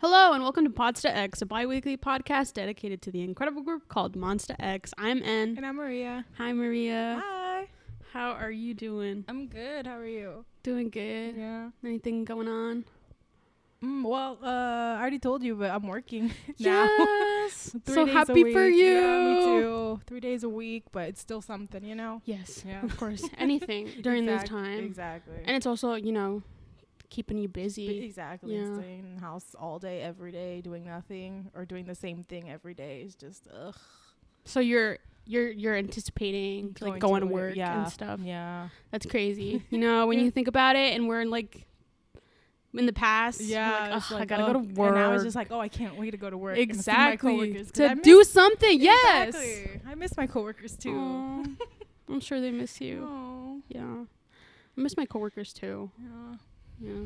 Hello and welcome to Monsta X, a bi-weekly podcast dedicated to the incredible group called Monsta X. I'm N. And I'm Maria. Hi, Maria. Hi. How are you doing? I'm good. How are you? Doing good. Yeah. Anything going on? I already told you, but I'm working now. Yes. 3 So days happy a week. for you. Yeah, me too. 3 days a week, but it's still something, you know? Yes, Yeah. of course. Anything during this time. Exactly. And it's also, keeping you busy. Exactly. Yeah. Staying in the house all day, every day, doing nothing or doing the same thing every day is just, ugh. So you're anticipating going to work and stuff. Yeah. That's crazy. When you think about it and we're in the past, Yeah, I gotta go to work. And I was just like, I can't wait to go to work. Exactly. And To do something. Yes. Exactly. I miss my coworkers too. Aww. I'm sure they miss you. Oh. Yeah. I miss my coworkers too. Yeah. Yeah.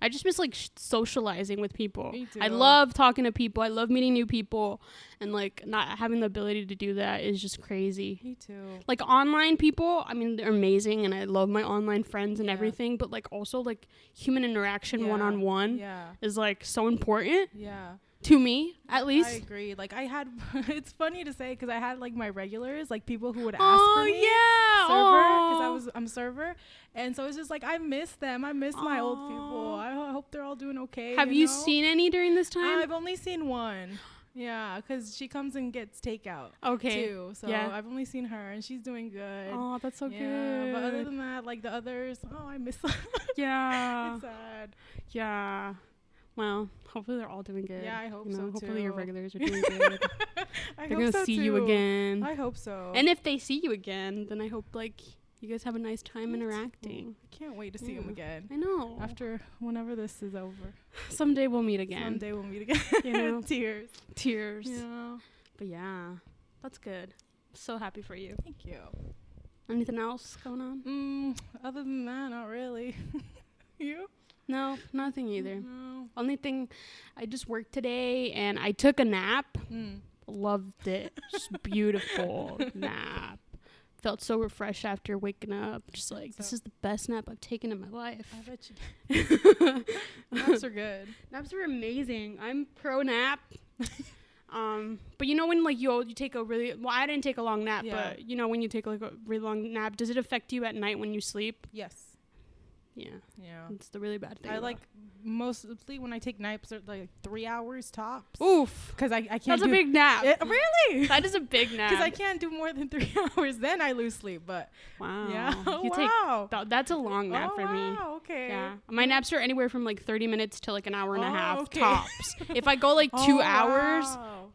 I just miss socializing with people. Me too. I love talking to people. I love meeting new people, and not having the ability to do that is just crazy. Me too. Online people, I mean, they're amazing and I love my online friends and Yeah. everything, but also human interaction one-on-one is so important. Yeah. To me, at least. I agree. It's funny to say because I had my regulars, people who would ask for me. Yeah. Because I'm server. And so it's just I miss them. I miss my old people. I hope they're all doing okay. Have you seen any during this time? I've only seen one. Yeah, because she comes and gets takeout. Okay. Too. So yeah. I've only seen her and she's doing good. Oh, that's so yeah, good. But other than that, the others, I miss them. Yeah. It's sad. Yeah. Well, hopefully they're all doing good. Yeah, I hope so hopefully too. your regulars are doing good. They're going to see you again. I hope so. And if they see you again, then I hope you guys have a nice time interacting. I can't wait to see them again. I know. After whenever this is over. Someday we'll meet again. Someday we'll meet again. Tears. Yeah. But yeah, that's good. So happy for you. Thank you. Anything else going on? Other than that, not really. You? No, nothing either. No. Only thing, I just worked today and I took a nap. Loved it. Just beautiful nap. Felt so refreshed after waking up. Just this is the best nap I've taken in my life. I bet you. Naps are good. Naps are amazing. I'm pro nap. But when you take a really, I didn't take a long nap, but when you take a really long nap, does it affect you at night when you sleep? Yes. Yeah. Yeah. It's the really bad thing. I mostly when I take naps are 3 hours tops. Oof. Because I can't. That's a big nap. Really? That is a big nap. Because I can't do more than 3 hours. Then I lose sleep. But wow. Yeah. That's a long nap for me. Wow. Okay. Yeah. My naps are anywhere from 30 minutes to an hour and a half tops. If I go 2 hours,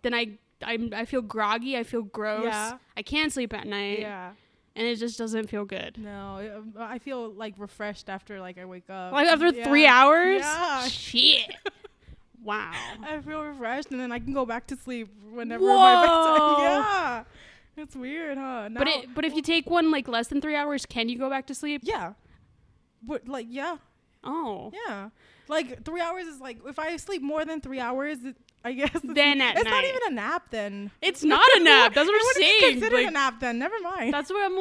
then I feel groggy. I feel gross. Yeah. I can't sleep at night. Yeah. And it just doesn't feel good. No, I feel refreshed after I wake up. After 3 hours? Yeah. Shit. Wow. I feel refreshed and then I can go back to sleep whenever Whoa. my bedtime. Yeah. It's weird, huh? Now, but if you take one less than 3 hours, can you go back to sleep? Yeah. But yeah. Oh. Yeah. 3 hours is if I sleep more than 3 hours, I guess. Then at night. It's not even a nap then. It's not a nap. That's what I'm saying. Consider a nap then. Never mind. That's what I'm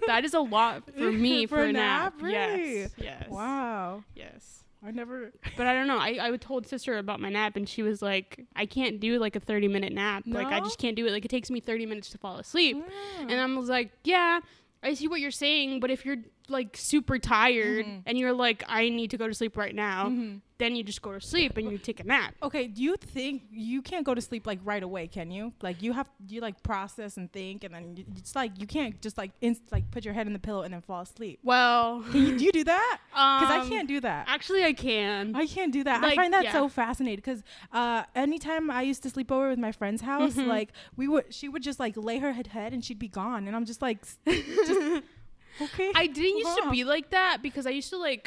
that is a lot for me for a nap. Really? Yes. Wow. Yes. I never. But I don't know. I told sister about my nap and she was like, I can't do a 30-minute nap. No? I just can't do it. It takes me 30 minutes to fall asleep. Yeah. And I was like, yeah, I see what you're saying. But if you're super tired and you're I need to go to sleep right now, then you just go to sleep and you take a nap. Okay, do you think you can't go to sleep right away, can you? You process and think and then it's you can't just put your head in the pillow and then fall asleep. Well, do you do that? Because I can't do that. Actually, I can. I can't do that. I find that so fascinating because anytime I used to sleep over with my friend's house, she would just lay her head and she'd be gone and I'm just just okay. I didn't used to be like that because I used to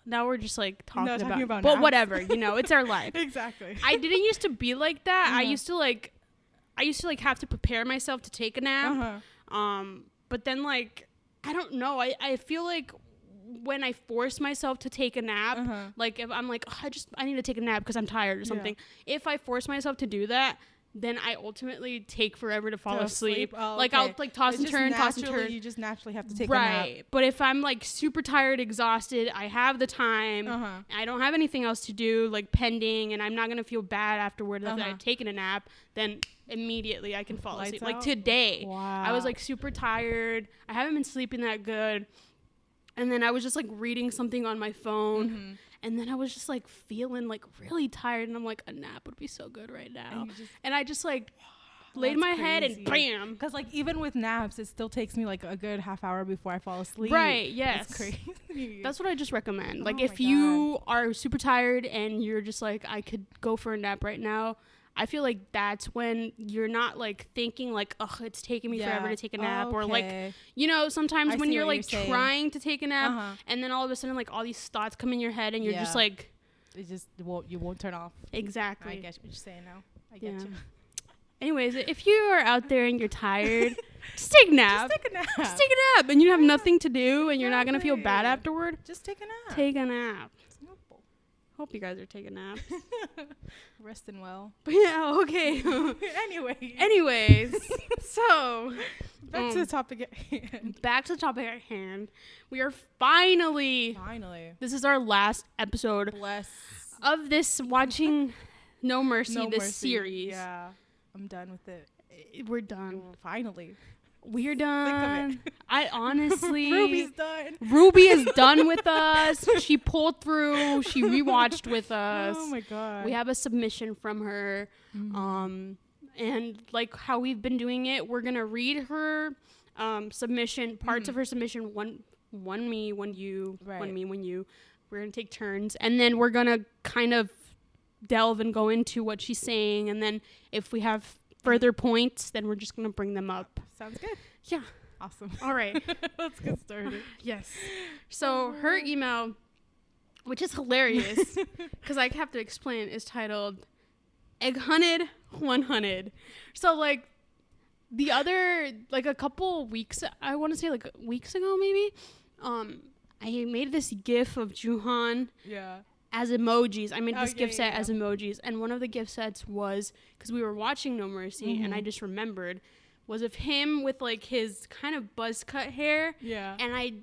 now we're just talking about but naps. whatever, it's our life. Exactly. I didn't used to be like that. I used to have to prepare myself to take a nap. But then I don't know. I feel when I force myself to take a nap, if I'm I need to take a nap because I'm tired or something. If I force myself to do that, then I ultimately take forever to fall asleep. Oh, like okay. I'll like toss and turn. You just naturally have to take a nap. Right. But if I'm like super tired, exhausted, I have the time. I don't have anything else to do, like pending, and I'm not gonna feel bad afterward that I've taken a nap. Then immediately I can fall asleep. Like today, I was like super tired. I haven't been sleeping that good, and then I was just like reading something on my phone. And then I was just like feeling like really tired, and I'm like, a nap would be so good right now. And I just like laid my head and bam. Because like even with naps, it still takes me like a good half hour before I fall asleep. Right? Yes. It's crazy. That's what I just recommend. Like if you are super tired and you're just like, I could go for a nap right now, I feel like that's when you're not like thinking like, oh, it's taking me forever to take a nap. Or like, you know, sometimes when you're like trying to take a nap and then all of a sudden like all these thoughts come in your head and you're just like, you won't turn off. Exactly. I get what you're saying now. I get you. Anyways, if you are out there and you're tired, just take a nap. Just take a nap. Just take a nap and you have nothing to do and you're not going to feel bad afterward. Just take a nap. Take a nap. Hope you guys are taking naps. Resting well. But yeah, okay. Anyways, so back to the topic at hand. Back to the topic at hand. We are finally. This is our last episode of this watching No.Mercy, this series. Yeah, I'm done with it. We're done. Finally. We're done. I honestly... Ruby's done. Ruby is done with us. She pulled through. She rewatched with us. Oh my God. We have a submission from her. And like how we've been doing it, we're going to read her submission, parts of her submission, one me, one you, one me, one you. We're going to take turns. And then we're going to kind of delve and go into what she's saying. And then if we have further points, then we're just going to bring them up. Sounds good. Yeah. Awesome. All right. Let's get started. Yes. So her email, which is hilarious because I have to explain, is titled Egg Hunted 100. So like the other, like a couple weeks, I want to say like weeks ago maybe, I made this GIF of Juhan. Yeah. As emojis. I made this gift set as emojis. And one of the gift sets was, because we were watching No.Mercy, and I just remembered, was of him with like his kind of buzz cut hair. Yeah. And I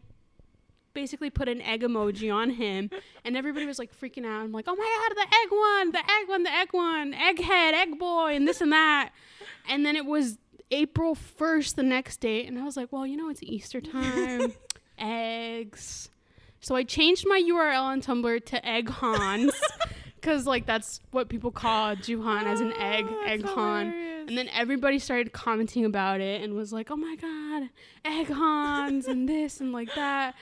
basically put an egg emoji on him. And everybody was like freaking out. I'm like, oh my God, the egg one, the egg one, the egg one, egghead, egg boy, and this and that. And then it was April 1st the next day. And I was like, well, you know, it's Easter time. Eggs. So I changed my URL on Tumblr to Egg Hans because like that's what people call Juhan as an egg Han. And then everybody started commenting about it and was like, oh my God, Egg Hans and this and like that.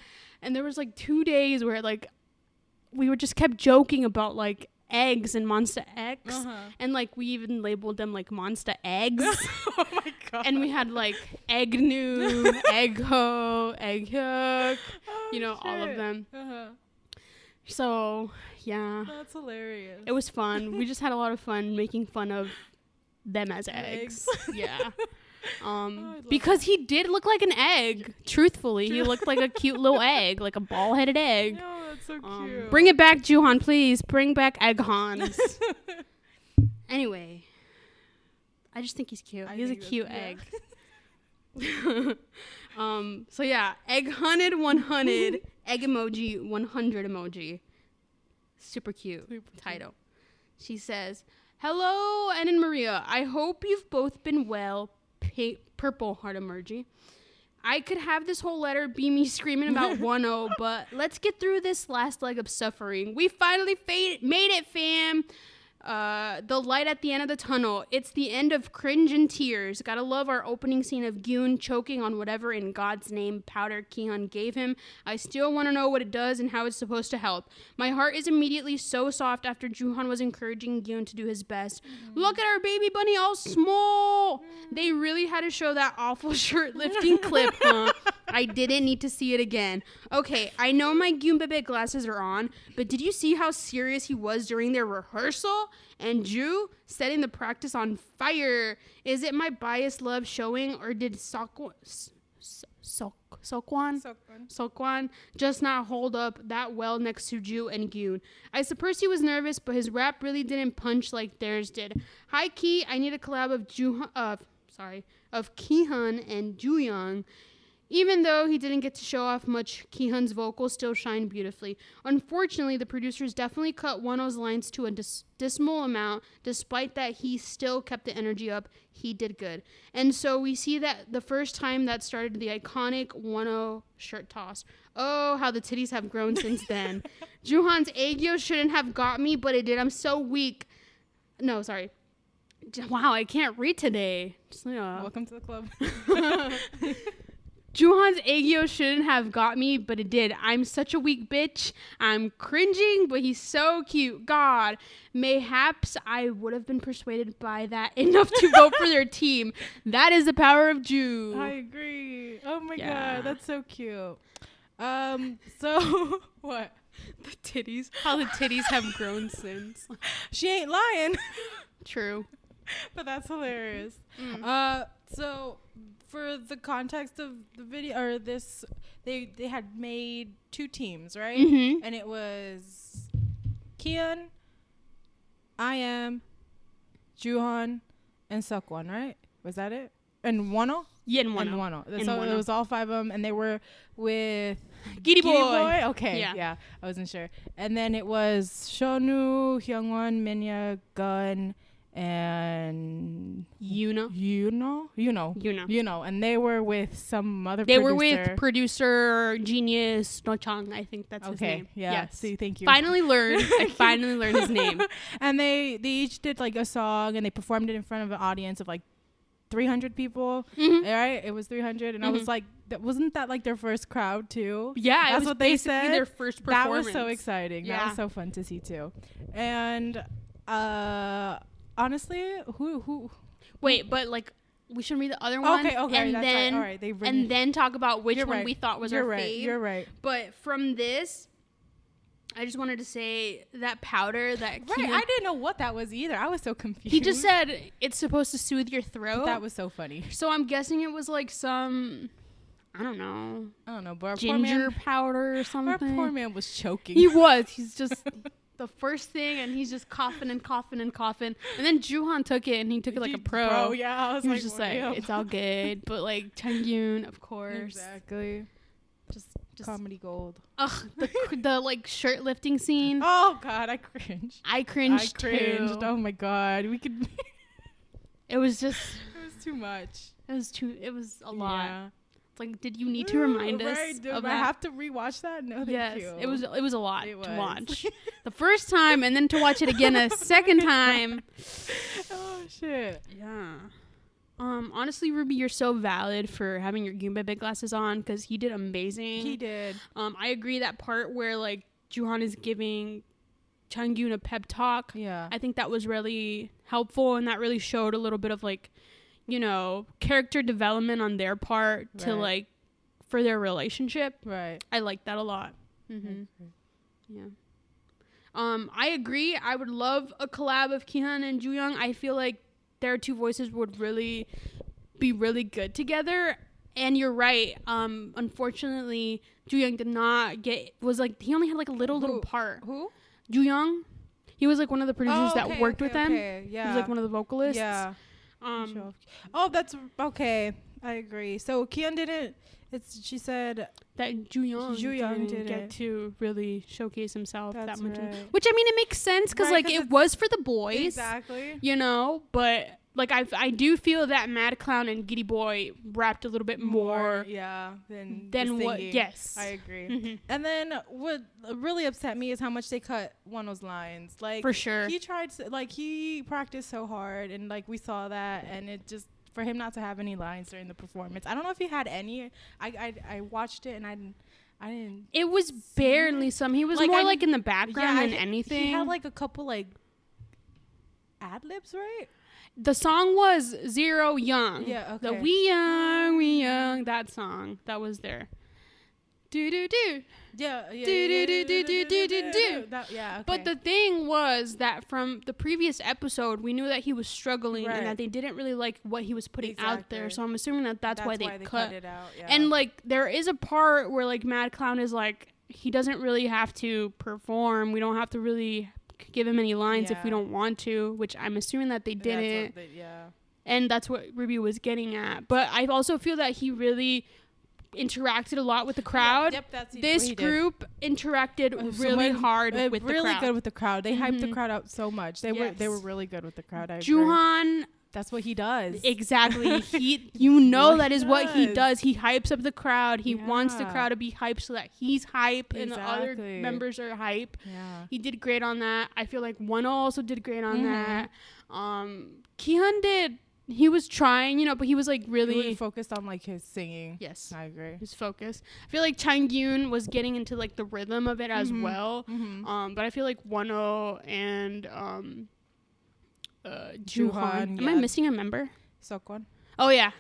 And there was like 2 days where like we were just kept joking about like eggs and Monsta X. And like we even labeled them like Monsta Eggs. Oh my God. And we had like Egg New, Egg Ho, Egg Hook, you know, all of them. So yeah, that's hilarious. It was fun. We just had a lot of fun making fun of them as eggs. Yeah. Because he did look like an egg. Truthfully, he looked like a cute little egg, like a ball-headed egg. No, that's so cute. Bring it back, Juhan, please. Bring back Egg Hans. Anyway, I just think he's cute. He's a cute egg. So yeah, Egg Hunted 100, egg emoji 100 emoji. Super cute title. She says, hello, Ann and Maria. I hope you've both been well. Purple heart emoji. I could have this whole letter be me screaming about 1-0, but let's get through this last leg of suffering. We finally made it, fam. The light at the end of the tunnel. It's the end of cringe and tears. Gotta love our opening scene of Gyun choking on whatever in God's name powder Kihyun gave him. I still want to know what it does and how it's supposed to help. My heart is immediately so soft after Juhan was encouraging Gyun to do his best. Look at our baby bunny all small. They really had to show that awful shirt lifting clip, huh? I didn't need to see it again. Okay, I know my Gyun Bebe glasses are on, but did you see how serious he was during their rehearsal? And Ju setting the practice on fire. Is it my biased love showing, or did Sokwan just not hold up that well next to Ju and Gyun. I suppose he was nervous, but his rap really didn't punch like theirs did. High key, I need a collab of Kihyun and Jooyoung. Even though he didn't get to show off much, Kihyun's vocals still shine beautifully. Unfortunately, the producers definitely cut Wonho's lines to a dismal amount. Despite that, he still kept the energy up. He did good. And so we see that the first time that started the iconic Wonho shirt toss. Oh, how the titties have grown since then. Joohan's Aegyo shouldn't have got me, but it did. I'm so weak. No, sorry. Wow, I can't read today. Welcome to the club. Joohan's Aegyo shouldn't have got me, but it did. I'm such a weak bitch. I'm cringing, but he's so cute. God, mayhaps I would have been persuaded by that enough to vote for their team. That is the power of Ju. I agree. Oh my God, that's so cute. So what? The titties. How the titties have grown since. She ain't lying. True. But that's hilarious. So for the context of the video or this, they had made 2 teams, right? Mm-hmm. And it was Kihyun, IM, Joohan, and Sokwan, right? Was that it? And Wonho? Yeah, and Wonho. So it was all 5 of them, and they were with Giddy Boy. Okay, yeah, I wasn't sure. And then it was Shonu, Hyungwon, Minya, Gun, and Yuno, and they were with some other they producer. were with producer genius No Chang, I think that's his name. Yes. See, thank you. I finally learned his name. And they each did like a song, and they performed it in front of an audience of like 300 people. Mm-hmm. Right, it was 300, and I was like, wasn't that like their first crowd too? Yeah, that's what they said. Their first performance. That was so exciting. Yeah. That was so fun to see too. And honestly, who? Wait, but like we should read the other one. Okay, and that's then right. All right, and then talk about which one right. we thought was You're our right. fave. You're right. But from this, I just wanted to say that powder that I didn't know what that was either. I was so confused. He just said it's supposed to soothe your throat. That was so funny. So I'm guessing it was like some, I don't know, but our ginger powder or something. Our poor man was choking. He was. He's just the first thing, and he's just coughing and coughing and coughing. And then Joohan took it, and he took it like a pro. Yeah, I was he was just like, it's all good. But like Changyun, of course. Exactly. Just comedy gold. Ugh, the like shirt lifting scene. Oh God, I cringed. I cringed. Too. Oh my God, we could. It was just. It was too much. It was a lot. Yeah. It's like, did you need to remind us? Of I have to rewatch that? No, thank you. It was a lot to watch. The first time, and then to watch it again a second time. Oh shit. Yeah. Honestly, Ruby, you're so valid for having your Goombebe glasses on because he did amazing. He did. I agree that part where like Joohan is giving Changyun a pep talk. Yeah. I think that was really helpful, and that really showed a little bit of like, character development on their part to like for their relationship. Right. I like that a lot. Mm-hmm. Yeah. I agree. I would love a collab of Kihyun and Jooyoung. I feel like their 2 voices would really be really good together. And you're right. Unfortunately, Jooyoung did not was like, he only had like a little part. Who? Jooyoung. He was like one of the producers that worked with them. Yeah. He was like one of the vocalists. Yeah. That's okay. I agree. So Kihyun didn't. She said that Jooyoung didn't get to really showcase himself that much. Right. Which, I mean, it makes sense because like it was for the boys. Exactly. But like I do feel that Mad Clown and Giddy Boy rapped a little bit more. Than what? Yes, I agree. Mm-hmm. And then what really upset me is how much they cut Wonho's lines. Like, for sure, he practiced so hard, and like we saw that, and it just. For him not to have any lines during the performance. I don't know if he had any. I watched it and I didn't. It was barely some. He was more like in the background than anything. He had like a couple like ad-libs, right? The song was Zero Young. Yeah, okay. The We Young, that song. That was there. do do do. Yeah. Yeah. But the thing was that from the previous episode, we knew that he was struggling and that they didn't really like what he was putting out there. So I'm assuming that that's why they cut it out. Yeah. And like there is a part where like Mad Clown is like, he doesn't really have to perform. We don't have to really give him any lines if we don't want to, which I'm assuming that they didn't. And that's what Ruby was getting at. But I also feel that he really interacted a lot with the crowd. This group interacted really hard with the crowd. Really good with the crowd. They hyped the crowd out so much. They were really good with the crowd. Juhan, that's what he does. Exactly. That is what he does. He hypes up the crowd. He wants the crowd to be hyped so that he's hype and the other members are hype. Yeah. He did great on that. I feel like Wano also did great on that. Kihyun did. He was trying, but he was like really focused on like his singing. Yes, I agree. His focus. I feel like Changyoon was getting into like the rhythm of it as well. But I feel like Wano and Juhan. Am I missing a member? Seokwan. Oh yeah.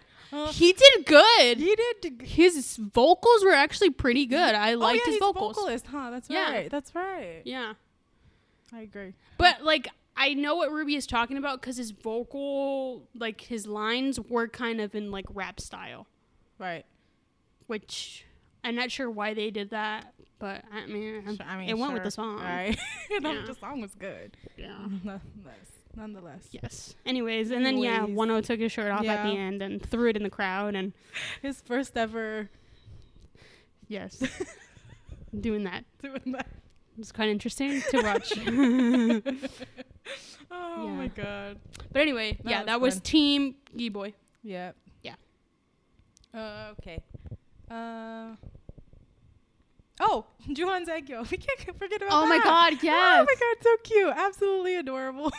He did good. He did. His vocals were actually pretty good. I liked his vocals. Vocalist, huh? That's right. That's right. Yeah. I agree. But like, I know what Ruby is talking about because his vocal, like his lines were kind of in like rap style. Right. Which I'm not sure why they did that, but I mean it went with the song. Right. The song was good. Yeah. Nonetheless. Yes. Anyways, and then Wano took his shirt off at the end and threw it in the crowd, and his first ever. Yes. Doing that. It's kind of interesting to watch. Oh my god. But anyway, that was Team G-Boy. Yeah. Yeah. Okay. Oh, Juhan's Aegyo. We can't forget about that. Oh my god, yes. Oh my god, so cute. Absolutely adorable.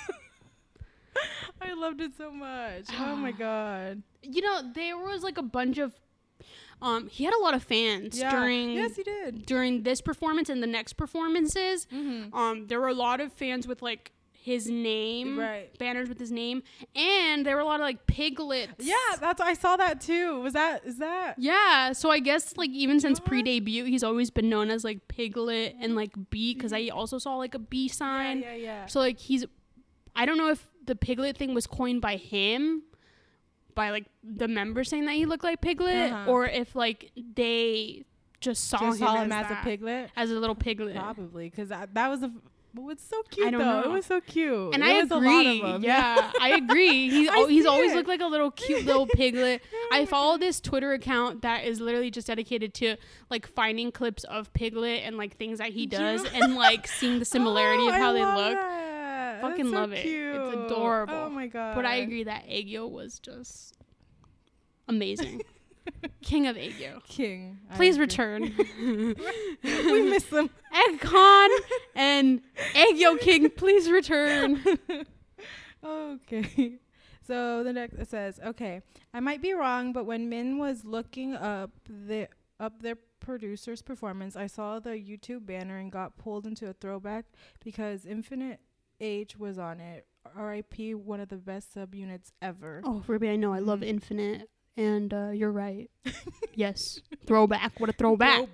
I loved it so much. Oh my god. There was like a bunch of he had a lot of fans Yes, he did. During this performance and the next performances. There were a lot of fans with like his name, banners with his name, and there were a lot of like piglets. Yeah, I saw that too. Is that? Yeah, so I guess like even since pre-debut, he's always been known as like Piglet and like bee, because I also saw like a bee sign. Yeah. So like I don't know if the Piglet thing was coined by him, by like the members saying that he looked like Piglet, or if like they just saw him as a piglet, as a little piglet. Probably, because that was it's so cute. I don't know. It was so cute. And I agree. Yeah, I agree. He's always looked like a little cute little piglet. I follow this Twitter account that is literally just dedicated to like finding clips of Piglet and like things that he does and like seeing the similarity of how they look. Fucking love it. It's adorable. Oh my god. But I agree that Aegyo was just amazing. King of Aegyo. King. Please return. We miss them. Eggcon and Aegyo King, please return. Okay. So the next it says, okay, I might be wrong, but when Min was looking up their producer's performance, I saw the YouTube banner and got pulled into a throwback because Infinite H was on it. R.I.P. one of the best subunits ever. Oh, Ruby, I know. I love Infinite. And you're right. Yes. Throwback. What a throwback.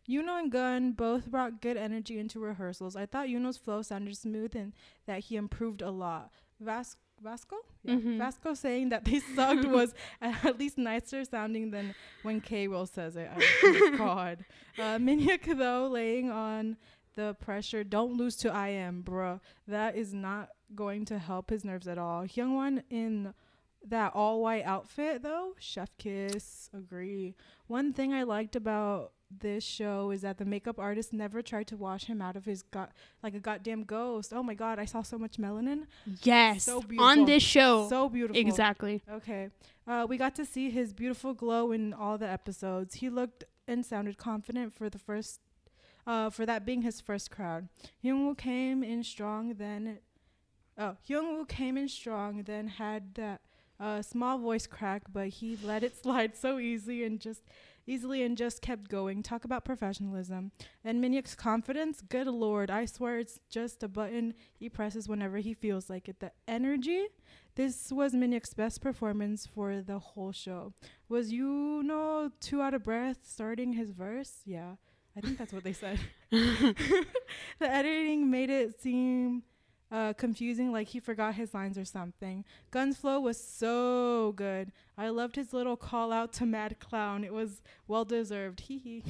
Yuno and Gun both brought good energy into rehearsals. I thought Yuno's flow sounded smooth and that he improved a lot. Vasco? Yeah. Vasco saying that they sucked was at least nicer sounding than when K-Roll says it. Oh my god. Minhyuk, though, laying on the pressure. Don't lose to I Am, bruh. That is not going to help his nerves at all. Hyungwon in that all white outfit though, chef kiss. Agree. One thing I liked about this show is that the makeup artist never tried to wash him out of his like a goddamn ghost. Oh my god, I saw so much melanin. Yes, so beautiful. On this show. So beautiful. Exactly. Okay. We got to see his beautiful glow in all the episodes. He looked and sounded confident for the first for that being his first crowd. Hyungwoo came in strong, then had that small voice crack, but he let it slide so easy and just easily and just kept going. Talk about professionalism. And Minhyuk's confidence, good lord, I swear it's just a button he presses whenever he feels like it. The energy, this was Minhyuk's best performance for the whole show. Was 2 out of breath starting his verse? Yeah, I think that's what they said. The editing made it seem confusing, like he forgot his lines or something. Gun's flow was so good. I loved his little call out to Mad Clown. It was well deserved. Hee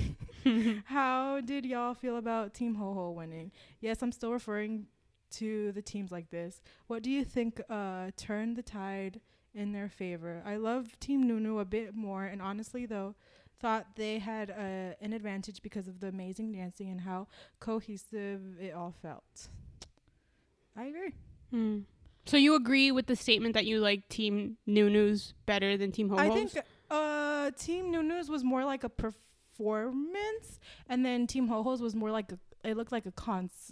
hee. How did y'all feel about Team Ho Ho winning? Yes, I'm still referring to the teams like this. What do you think turned the tide in their favor? I love Team Nunu a bit more, and honestly though, thought they had an advantage because of the amazing dancing and how cohesive it all felt. I agree. So you agree with the statement that you like Team Nunu's better than Team Ho-Ho's? I think Team Nunu's was more like a performance, and then Team Ho-Ho's was more like it looked like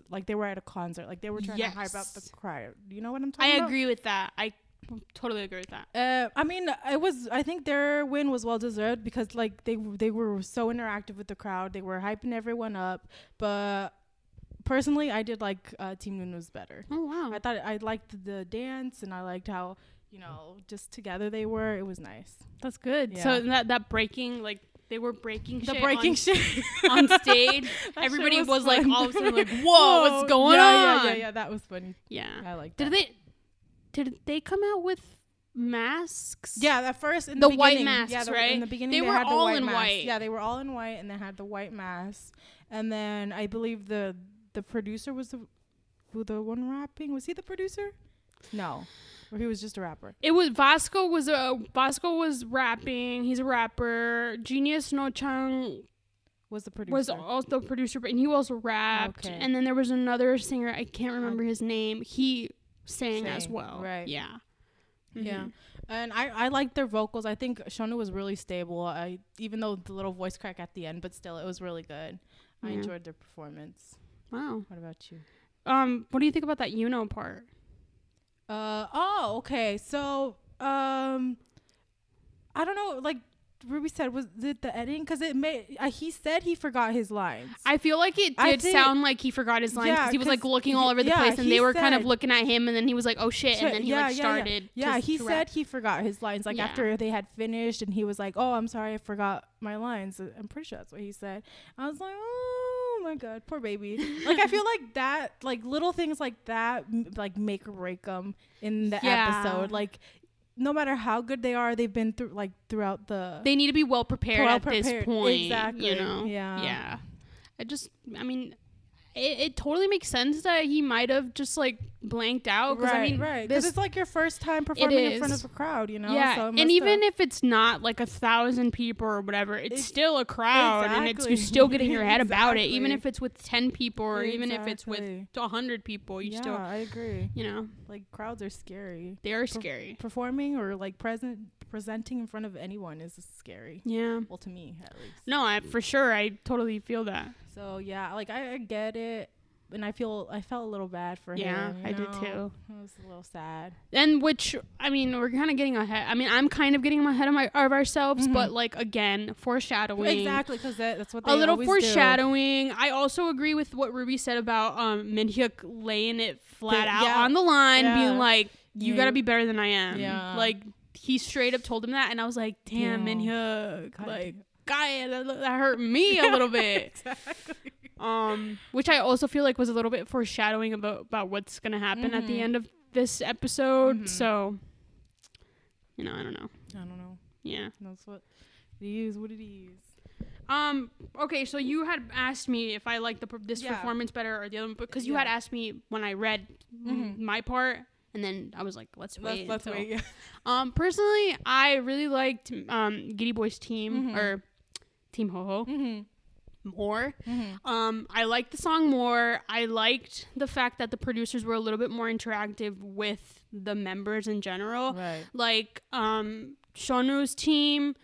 like they were at a concert, like they were trying to hype up the crowd. You know what I'm talking about? I agree with that. I totally agree with that. I mean, I think their win was well deserved because like they were so interactive with the crowd. They were hyping everyone up, but personally, I did like Team Nunu's better. Oh, wow. I liked the dance, and I liked how, just together they were. It was nice. That's good. Yeah. So that breaking, like, they were breaking shit on stage. Everybody was like, all of a sudden, like, whoa, what's going on? Yeah, that was funny. Yeah. I liked that. Did they come out with masks? Yeah, at first in the beginning, white masks, yeah, right? In the beginning, they were had all the white in masks. white. Yeah, they were all in white, and they had the white masks. And then I believe the producer was the one rapping. Was he the producer? No, or he was just a rapper. It was Vasco was rapping. He's a rapper. Genius No Chang was the producer. Was also the producer, but he also rapped. Okay. And then there was another singer. I can't remember his name. He sang as well. Right. Yeah. Mm-hmm. Yeah. And I liked their vocals. I think Shonu was really stable. Even though the little voice crack at the end, but still, it was really good. I enjoyed their performance. Wow. What about you? What do you think about that part? Okay. So, I don't know, like Ruby said, was it the editing? Because it made he said he forgot his lines. I feel like it did sound like he forgot his lines because he was like looking all over the place, and they were kind of looking at him, and then he was like, "Oh shit!" And then he started. Yeah, he said he forgot his lines after they had finished, and he was like, "Oh, I'm sorry, I forgot my lines." I'm pretty sure that's what he said. I was like, "Oh my god, poor baby." Like I feel like that, like little things like that, like make or break them in the episode. Like, no matter how good they are, they've been throughout the. They need to be well prepared at this point. Exactly. You know. Yeah. Yeah. I mean, it totally makes sense that he might have just like blanked out. Right. Because it's like your first time performing in front of a crowd, you know. Yeah. So and even if it's not like 1,000 people or whatever, it's still a crowd, and you're still getting your head about it. Even if it's with 10 people, or even if it's with 100 people, you still. I agree. You know, like crowds are scary. They are scary. Performing or like presenting in front of anyone is scary. Yeah. Well, to me at least. No, for sure, I totally feel that. So yeah, like I get it, and I felt a little bad for him. Yeah, I did too. It was a little sad. And I mean, we're kind of getting ahead. I mean, I'm kind of getting ahead of ourselves, but like again, foreshadowing. Exactly, because that's what they a little always foreshadowing. Do. I also agree with what Ruby said about Minhyuk laying it flat out on the line, being like, "You gotta be better than I am." Yeah. Like he straight up told him that, and I was like, "Damn, Minhyuk, like." Guy, that hurt me a little bit. Exactly. Which I also feel like was a little bit foreshadowing about what's gonna happen at the end of this episode. So, I don't know. Yeah. That's what he is. What did he use? Okay, so you had asked me if I liked this performance better or the other, because you had asked me when I read my part. And then I was like, let's wait. Let's wait. Yeah. Personally, I really liked Giddy Boy's team or Team Ho Ho more. I liked the song more. I liked the fact that the producers were a little bit more interactive with the members in general. Right. Like Shonu's team.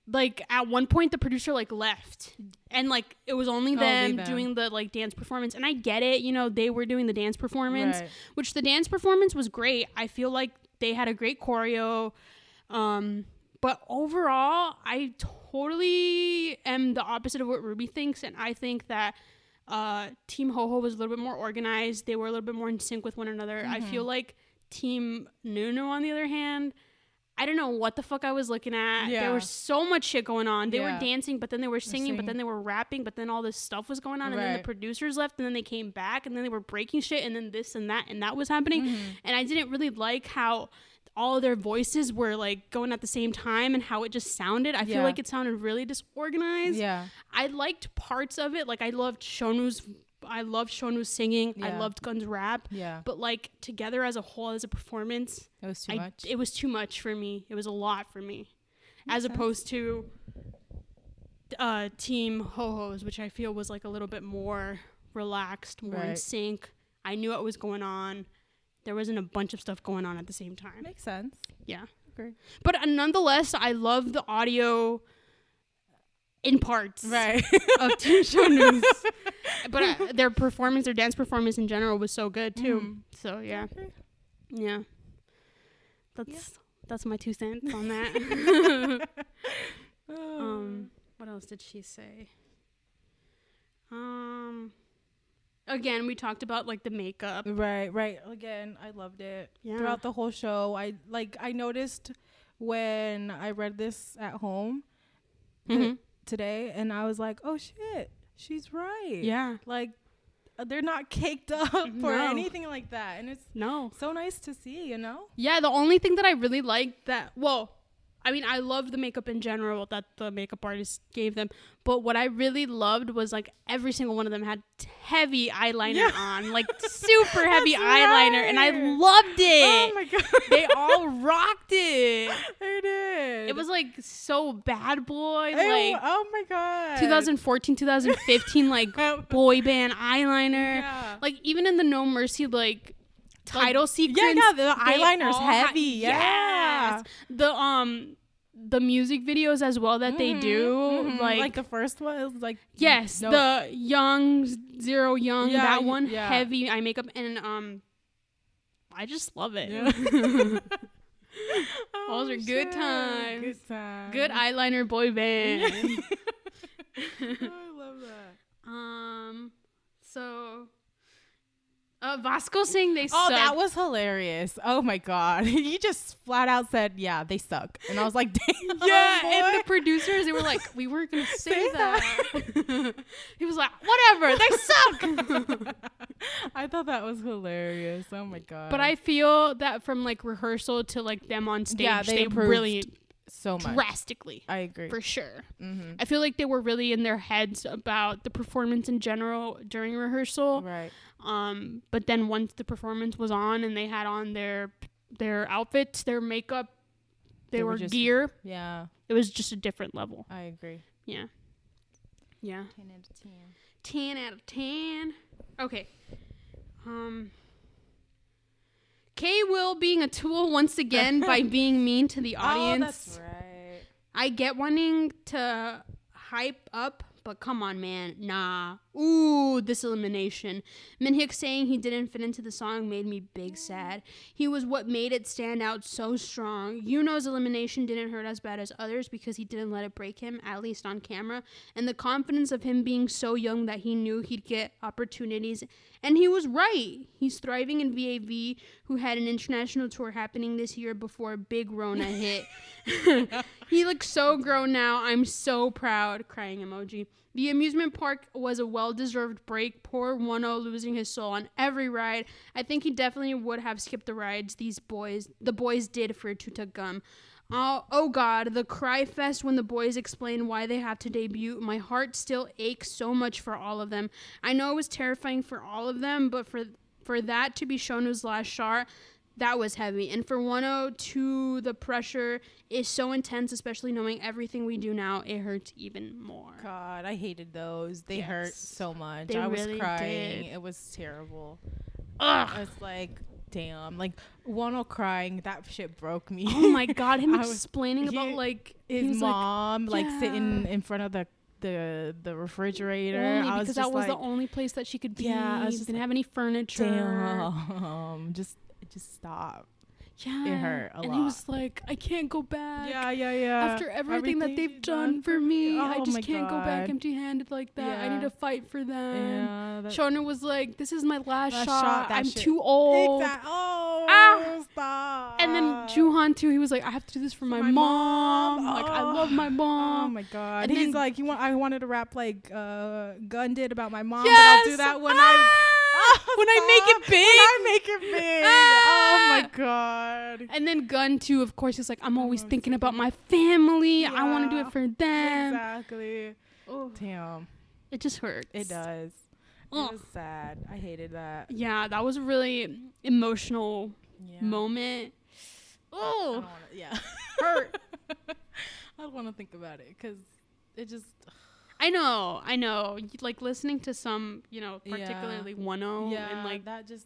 Like at one point the producer like left, and like it was only them doing the like dance performance, and I get it, they were doing the dance performance, which the dance performance was great. I feel like they had a great choreo, but overall I totally am the opposite of what Ruby thinks, and I think that Team Ho-Ho was a little bit more organized. They were a little bit more in sync with one another. I feel like Team Nuno, on the other hand, I don't know what the fuck I was looking at. There was so much shit going on. They were dancing, but then they were singing, but then they were rapping, but then all this stuff was going on, and then the producers left, and then they came back, and then they were breaking shit, and then this and that was happening. And I didn't really like how all their voices were like going at the same time and how it just sounded. I feel like it sounded really disorganized. I liked parts of it. Like I loved Shonu's singing. I loved Gun's rap. But like together as a whole, as a performance, it was too much. It was too much for me. It was a lot for me. Makes sense. Opposed to Team Ho-Ho's, which I feel was like a little bit more relaxed, more in sync. I knew what was going on. There wasn't a bunch of stuff going on at the same time. Makes sense. Yeah. Okay. But nonetheless, I love the audio in parts of Team Shonu's. But their performance, their dance performance in general was so good too. So yeah. Okay. Yeah. That's my 2 cents on that. What else did she say? Again, we talked about like the makeup. Right. Again, I loved it. Throughout the whole show. I noticed when I read this at home today, and I was like, oh shit, she's right. Yeah. Like they're not caked up or anything like that. And it's so nice to see, you know? Yeah, the only thing that I really liked I mean, I loved the makeup in general that the makeup artist gave them. But what I really loved was, like, every single one of them had heavy eyeliner on. Like, super heavy eyeliner. And I loved it. Oh, my God. They all rocked it. They did. It was, like, so bad boy. Like, oh, my God. 2014, 2015, like, boy band eyeliner. Yeah. Like, even in the No.Mercy, like, title sequence. Yeah, the eyeliner's heavy. Yes. The music videos as well that they do. Like the first one is like the Zero Young, that one, heavy eye makeup, and I just love it. Yeah. Those are good times. Good eyeliner boy band. I love that. So Vasco saying they suck. Oh, that was hilarious. Oh my God. He just flat out said, yeah, they suck. And I was like, damn. Yeah, boy. And the producers, they were like, we weren't going to say that. He was like, whatever, they suck. I thought that was hilarious. Oh my God. But I feel that from like rehearsal to like them on stage, they really so much drastically. I agree. For sure. I feel like they were really in their heads about the performance in general during rehearsal. Right. But then once the performance was on and they had on their outfits, their makeup, they were just, gear. Yeah. It was just a different level. I agree. Yeah. Yeah. 10 out of 10. 10 out of 10. Okay. K-Will being a tool once again by being mean to the audience. Oh, that's right. I get wanting to hype up, but come on, man. Nah. Ooh, this elimination. Minhyuk saying he didn't fit into the song made me big sad. He was what made it stand out so strong. Yuno's elimination didn't hurt as bad as others because he didn't let it break him, at least on camera. And the confidence of him being so young that he knew he'd get opportunities. And he was right. He's thriving in VAV, who had an international tour happening this year before Big Rona hit. He looks so grown now. I'm so proud. Crying emoji. The amusement park was a well-deserved break. Poor Wano losing his soul on every ride. I think he definitely would have skipped the rides the boys did for Tuta Gum. Oh God, the cry fest when the boys explain why they have to debut. My heart still aches so much for all of them. I know it was terrifying for all of them, but for that to be Shonu's last shot, that was heavy. And for 102, the pressure is so intense, especially knowing everything we do now. It hurts even more. God, I hated those. They hurt so much. I was really crying. Did. It was terrible. Ugh. It's like, damn. Like, Wano crying, that shit broke me. Oh my God, him explaining about like his mom, like sitting in front of the refrigerator. Only because that was the only place that she could be. Yeah, I didn't have any furniture. Damn. Just stop. Yeah. It hurt a lot. And he was like, I can't go back. Yeah. After everything that they've done for me, I just can't go back empty-handed like that. I need to fight for them. Yeah. Shona was like, this is my last shot. I'm too old. Stop. And then Juhan too, he was like, I have to do this for my mom. Like, I love my mom. Oh my god. And he's like, I wanted to rap like Gun did about my mom. Yes! But I'll do that when when I make it big. When I make it big. Oh my god. And then Gun too, of course, he's like, I'm always thinking about my family. Yeah. I want to do it for them. Exactly. Oh. Damn. It just hurts. It does. It was sad. I hated that. Yeah, that was a really emotional moment. Oh. Hurt. I don't want to think about it because it just... I know. Like listening to some, particularly 1-0 and like that just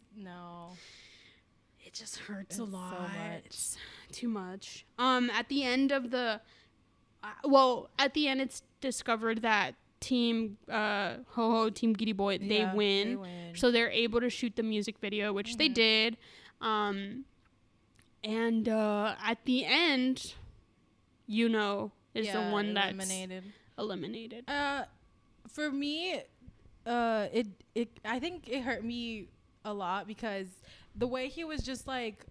it just hurts a lot. So much. It's too much. At the end of the at the end it's discovered that Team Team Giddy Boy they win. So they're able to shoot the music video, which they did. And at the end, is the one that's eliminated. For me, I think it hurt me a lot because the way he was just like,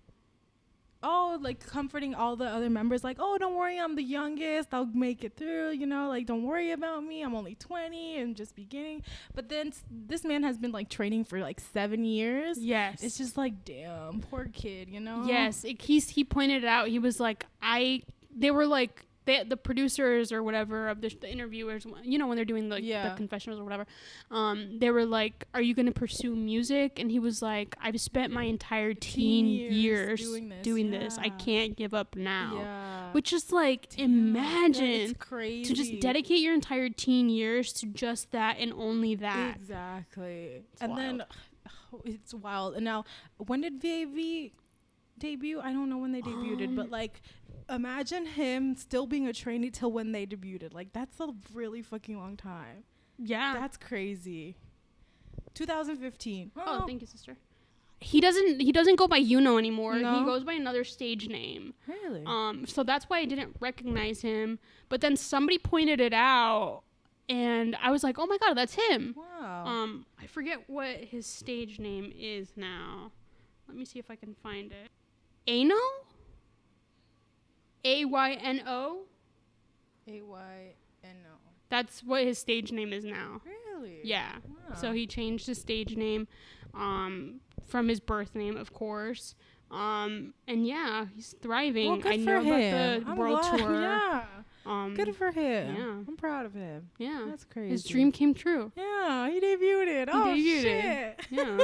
like comforting all the other members, like, oh, don't worry, I'm the youngest, I'll make it through, like, don't worry about me, I'm only 20 and just beginning. But then this man has been like training for like 7 years. Yes. It's just like, damn, poor kid, Yes. He pointed it out. He was like, they were like, the producers or whatever of the interviewers, when they're doing the confessionals or whatever, they were like, are you going to pursue music? And he was like, I've spent my entire teen years doing this. I can't give up now. Yeah. Which is like, imagine to just dedicate your entire teen years to just that and only that. Exactly. Then it's wild. And now, when did VAV debut? I don't know when they debuted, but like, imagine him still being a trainee till when they debuted. Like, that's a really fucking long time. Yeah. That's crazy. 2015. Oh, thank you, sister. He doesn't go by anymore. No? He goes by another stage name. Really? So that's why I didn't recognize him. But then somebody pointed it out and I was like, oh my god, that's him. Wow. I forget what his stage name is now. Let me see if I can find it. Ano? AYNO? AYNO. That's what his stage name is now. Really? Yeah. Wow. So he changed his stage name from his birth name, of course. And yeah, he's thriving. Well, good I for know him. about the world tour. Yeah. Good for him. Yeah. I'm proud of him. Yeah. That's crazy. His dream came true. Yeah, he debuted it. Shit. Yeah.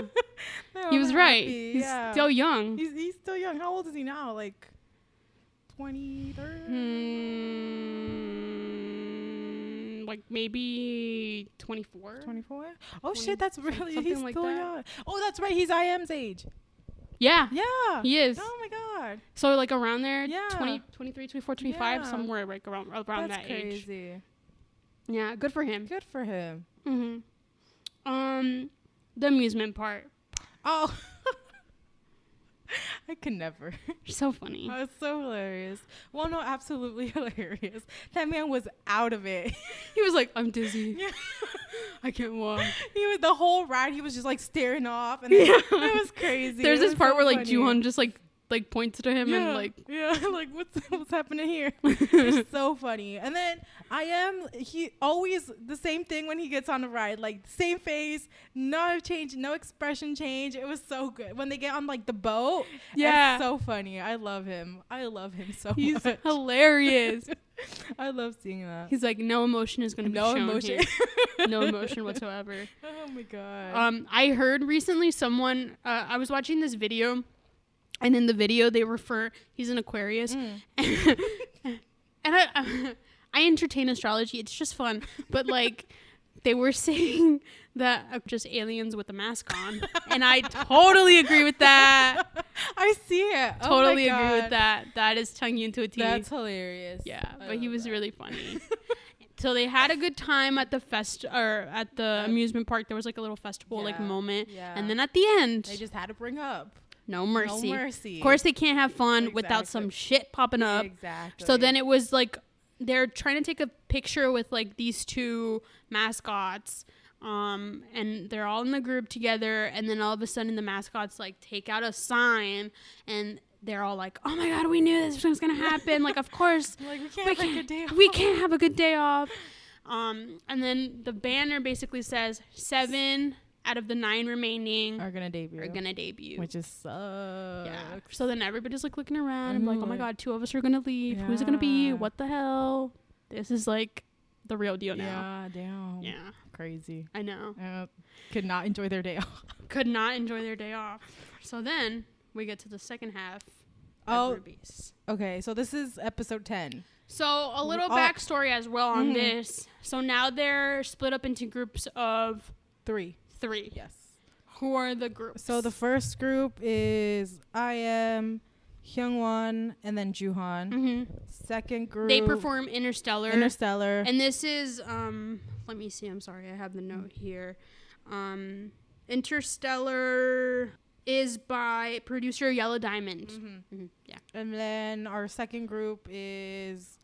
He was right. He's still young. He's still young. How old is he now? Like 20, 30? Like maybe 24. 24? Oh, 20, shit, that's really, he's like still young. Oh, that's right, he's IM's age. Yeah. Yeah. He is. Oh, my God. So, like, around there, yeah. 23, 24, 25, somewhere like around that's that age. That's crazy. Yeah, good for him. Good for him. Mm-hmm. The amusement part. Oh. I could never. So funny. Oh, it's so hilarious. Well, no, absolutely hilarious. That man was out of it. He was like, I'm dizzy. Yeah. I can't walk. He was the whole ride. He was just like staring off, and it was crazy. There's this part where like Juhan just like points to him and like like what's happening here. It's so funny. And then he always the same thing when he gets on the ride, like same face, no change, no expression change. It was so good when they get on like the boat. It's so funny. I love him so much. He's hilarious. I love seeing that. He's like, no emotion is going to be shown here. No emotion whatsoever. Oh my god. I heard recently someone I was watching this video, and in the video they he's an Aquarius, and I entertain astrology. It's just fun, but like they were saying that just aliens with a mask on, and I totally agree with that. I see it. Totally agree with that. That is tongue you into a T. That's hilarious. Yeah, but he was really funny. So they had a good time at the amusement park. There was like a little festival like moment, and then at the end they just had to bring up No.Mercy. No Mercy. Of course, they can't have fun without some shit popping up. Exactly. So then it was like they're trying to take a picture with like these two mascots. And they're all in the group together, and then all of a sudden the mascots like take out a sign, and they're all like, "Oh my god, we knew this was gonna happen!" Like, of course, like we can't have a good day off. We can't have a good day off. And then the banner basically says 7 out of the 9 remaining are gonna debut, which is sucks. Yeah. So then everybody's like looking around and like, "Oh my god, 2 of us are gonna leave. Who's it gonna be? What the hell? This is like the real deal now." Yeah, damn. Yeah. Crazy. I know. Could not enjoy their day off. So then we get to the second half of Rubies. Okay, so this is episode 10. So a little backstory as well on this. So now they're split up into groups of 3. Yes. Who are the groups? So the first group is IM, Hyungwon, and then Juhan. Mm-hmm. Second group, they perform Interstellar. And this is let me see, I'm sorry, I have the note here. Interstellar is by producer Yellow Diamond. Yeah. And then our second group is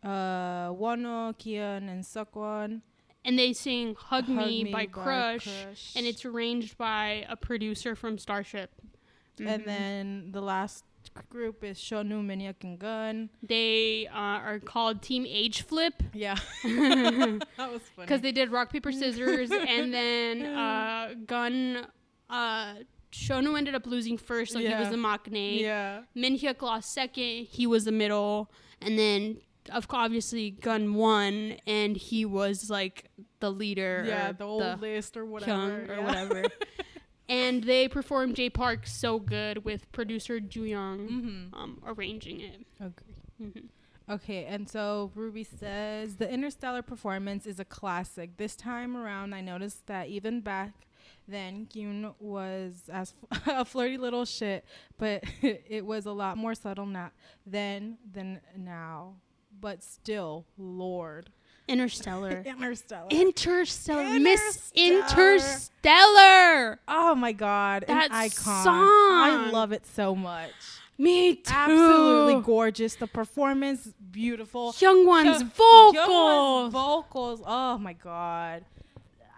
Wonho, Kihyun, and Seokwan. And they sing Hug Me by Crush, and it's arranged by a producer from Starship. And then the last group is Shonu, Minhyuk, and Gun. They are called Team Age Flip. Yeah. That was funny. Because they did rock, paper, scissors, and then Gun... Shonu ended up losing first, so he was the maknae. Yeah. Minhyuk lost second, he was the middle, and then obviously Gun won, and he was like the leader. Yeah, the oldest or whatever. Young or whatever. And they performed J Park so good with producer Ju Young arranging it. Agree. Okay, and so Ruby says the Interstellar performance is a classic. This time around, I noticed that even back then, Kyun was as a flirty little shit, but it was a lot more subtle than now. But still, Lord. Interstellar. Miss Interstellar. Oh my god, that an icon. Song. I love it so much. Me too. Absolutely gorgeous. The performance, beautiful. Hyungwon's vocals. Oh my god.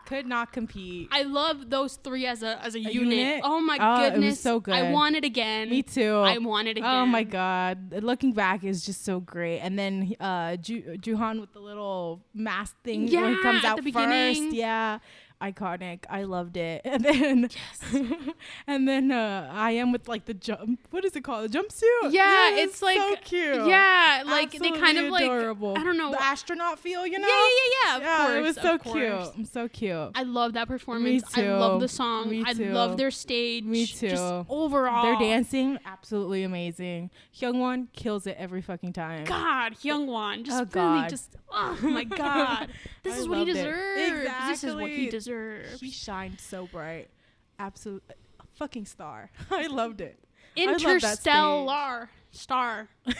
Could not compete. I love those 3 as a unit. Oh my goodness. It was so good. I want it again. Me too. I want it again. Oh my god. Looking back is just so great. And then Juhan with the little mask thing when he comes out first. Yeah. Iconic. I loved it. And then I am with like the jump. What is it called? A jumpsuit? Yeah, it's like so cute. Yeah, like absolutely they kind of like adorable. I don't know, the astronaut feel, you know? Yeah. Of course, it was so cute. So cute. I love that performance. Me too. I love the song. Me too. I love their stage. Me too. Just overall, their dancing absolutely amazing. Hyungwon kills it every fucking time. God, Hyungwon just oh my god, this is what he deserves. Exactly. This is what he deserves. He shined so bright. Absolute fucking star. I loved it. Interstellar star in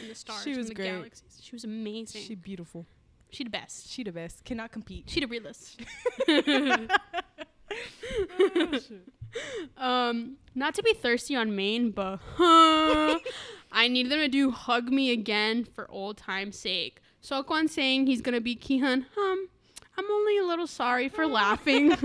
the stars. She was in the great. Galaxies. She was amazing. She beautiful. She the best. Cannot compete. She the realest. Not to be thirsty on Maine, but I need them to do Hug Me Again for old time's sake. Seokwan saying he's gonna be Kihyun. I'm only a little sorry for laughing.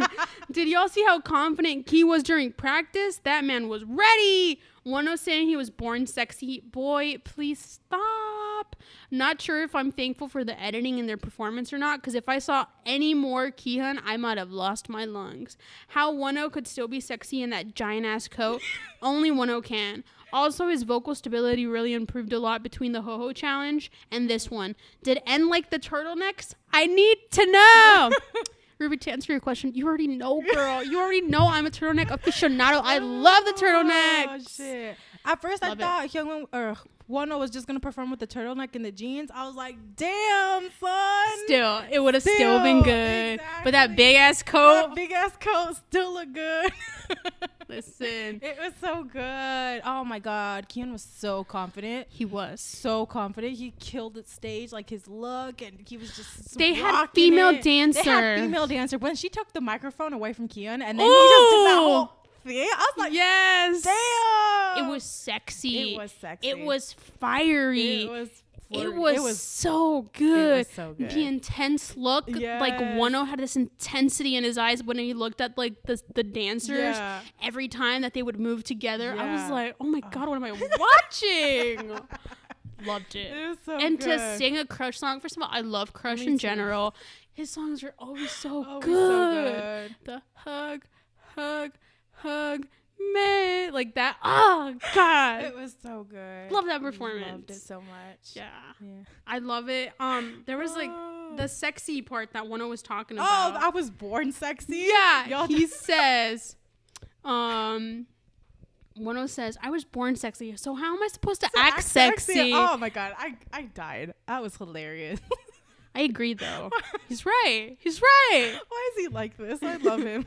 Did y'all see how confident Ki was during practice? That man was ready. Wonho saying he was born sexy. Boy, please stop. Not sure if I'm thankful for the editing in their performance or not, because if I saw any more Kihyun, I might have lost my lungs. How Wonho could still be sexy in that giant-ass coat, only Wonho can. Also, his vocal stability really improved a lot between the Ho-Ho challenge and this one. Did N like the turtlenecks? I need to know. Ruby, to answer your question, you already know, girl. You already know I'm a turtleneck aficionado. I love the turtlenecks. Oh, shit. At first, I thought Hyungwon or Wonho was just going to perform with the turtleneck and the jeans. I was like, damn, son. Still, it would have still been good. Exactly. But that big-ass coat. Still look good. Listen. It was so good. Oh, my God. Kihyun was so confident. He was. So confident. He killed the stage, like his look, and he was just They had female dancer. When she took the microphone away from Kihyun, and then he just did that whole thing. I was like, yes. damn. It was sexy. It was sexy. It was fiery. It was so good. It was so good. The intense look. Yes. Like, Wano had this intensity in his eyes when he looked at, like, the dancers. Yeah. Every time that they would move together. I was Yeah. like, oh, my God, what am I watching? Loved it. It was so and good. to sing a Crush song, first of all, I love Crush Me in too. general. His songs are always so Oh, good. so good. The hug me, like that. Oh God, It was so good. love that performance. Loved it so much. Yeah, Yeah. I love it. There was like Oh. the sexy part that Wano was talking about. Oh, I was born sexy. yeah, Y'all he says, Wano says, I was born sexy, so how am I supposed to act sexy? Oh my God, I died. That was hilarious. I agree, though. He's right. He's right. Why is he like this? I love him.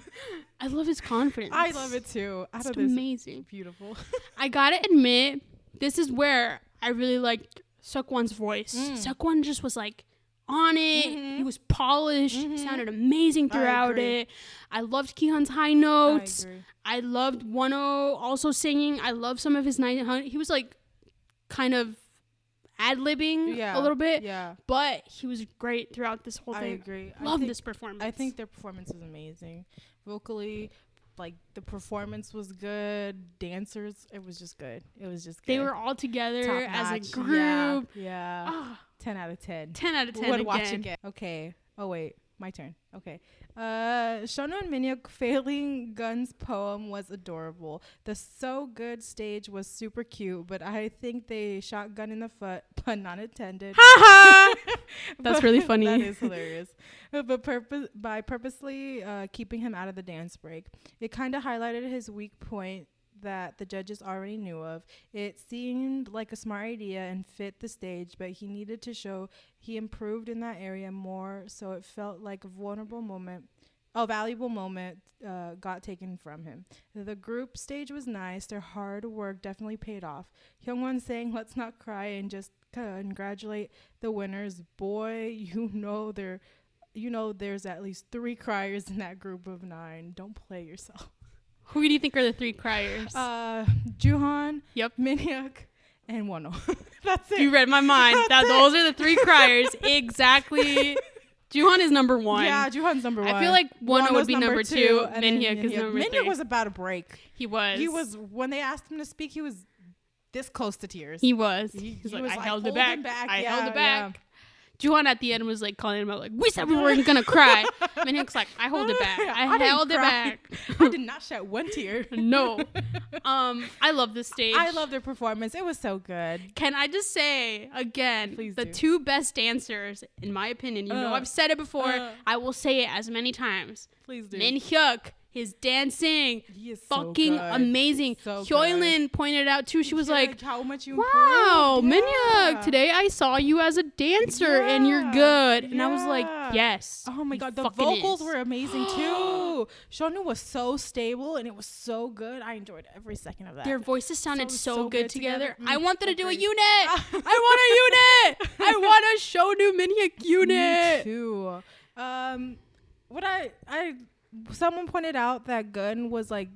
I love his confidence. I love it too. It's Out of this, amazing. beautiful. I gotta admit, this is where I really liked Seokwan's voice. Seokwan just was like on it. Mhm. He was polished. He sounded amazing I throughout agree. it. I loved Kihan's high notes. I agree. I loved Wano also singing. I love some of his night. He was like kind of ad-libbing a little bit, Yeah, but he was great throughout this whole I thing. agree. Love this performance. I think their performance was amazing. Vocally, like the performance was good. Dancers, it was just good. It was just good. they were all together Top as a notch. group. Yeah. Ah, 10 out of 10. 10 out of 10 Would again. watch again. Okay. Oh wait, my turn. Okay. Shono and Minhyuk failing Gun's poem was adorable. The So Good stage was super cute, but I think they shot Gun in the foot, pun not intended. That's really funny. That is hilarious. But by purposely keeping him out of the dance break, it kind of highlighted his weak point that the judges already knew of. It seemed like a smart idea and fit the stage, but he needed to show he improved in that area more, so it felt like a valuable moment got taken from him. The group stage was nice. Their hard work definitely paid off. Hyungwon saying, "Let's not cry and just congratulate the winners." Boy, there's at least 3 criers in that group of 9. Don't play yourself. Who do you think are the 3 criers? Juhan, Yep. Minhyuk, and Wano. That's it. You read my mind. Those are the 3 criers. Exactly. Juhan is number 1. Yeah, Juhan's number 1. I feel like Wano would be number 2. and then Minhyuk is number 3. Minhyuk was about to break. He was. When they asked him to speak, he was this close to tears. He was. He He's was like, I like, held it "Hold back. it back." I Yeah, held it back. Juhan at the end was like calling him out like, we said we weren't going to cry. Minhyuk's like, I hold it back. I didn't held it cry. back. I did not shed one tear. No. I love this stage. I love their performance. It was so good. Can I just say again, Please the do. 2 best dancers, in my opinion, I've said it before, I will say it as many times. Please do. Minhyuk, his dancing, He is so fucking good. amazing. So Hyoilin pointed out too, she was like, how much you wow, improved. Minhyuk, Yeah. today I saw you as a dancer and you're Yeah. good. And I was like, Yeah. yes. Oh my he God, the fucking vocals is. were amazing too. Shonu was so stable and it was so good. I enjoyed every second of that. Their voices sounded so good together. I want them to do a Agreed. unit. I want a unit. I want a Shonu Minhyuk unit. Me too. Someone pointed out that Gun was like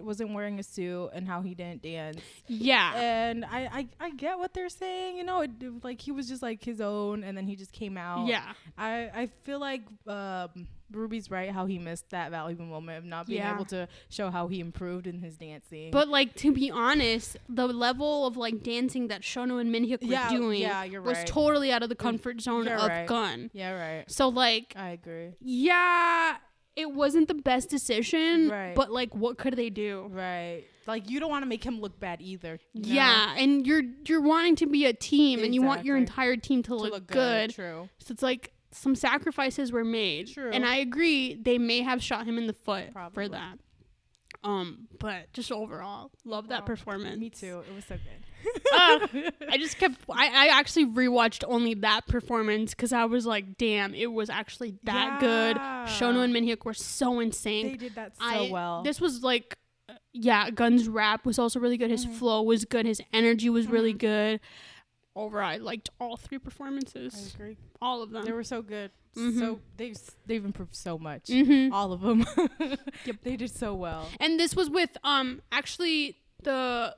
wasn't wearing a suit and how he didn't dance. Yeah. And I get what they're saying, like he was just like his own and then he just came out. Yeah. I feel like Ruby's right how he missed that valuable moment of not being able to show how he improved in his dancing. But like, to be honest, the level of like dancing that Shonu and Minhyuk were doing was totally out of the comfort zone of Gun. Yeah, right. So like, I agree. yeah, it wasn't the best decision, Right. but like, what could they do? Right. Like you don't want to make him look bad either. Yeah, and you're wanting to be a team and you want your Exactly. entire team to look good. True. So it's like some sacrifices were made. True. And I agree, they may have shot him in the foot Probably. for that. But just overall, love that performance. Me too. It was so good. I actually rewatched only that performance because I was like, damn, it was actually that good. Shonu and Minhyuk were so insane. They did that so well. This was like, Gun's rap was also really good. His flow was good. His energy was really good. overall, I liked all 3 performances. I agree. All of them. They were so good. Mm-hmm. So they've improved so much. Mm-hmm. All of them. Yep. They did so well. And this was with actually the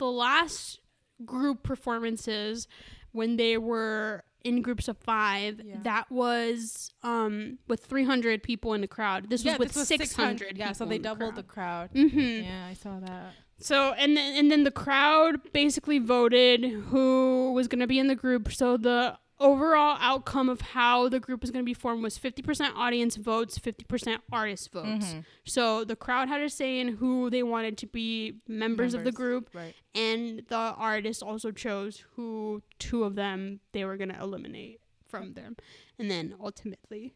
last group performances when they were in groups of 5. Yeah. That was with 300 people in the crowd. This was with 600. Yeah, so they doubled the crowd. Mm-hmm. Yeah, I saw that. So and then the crowd basically voted who was going to be in the group. So the overall outcome of how the group was going to be formed was 50% audience votes, 50% artist votes. Mm-hmm. So the crowd had a say in who they wanted to be members of the group. Right. And the artist also chose who 2 of them they were going to eliminate from them. And then ultimately...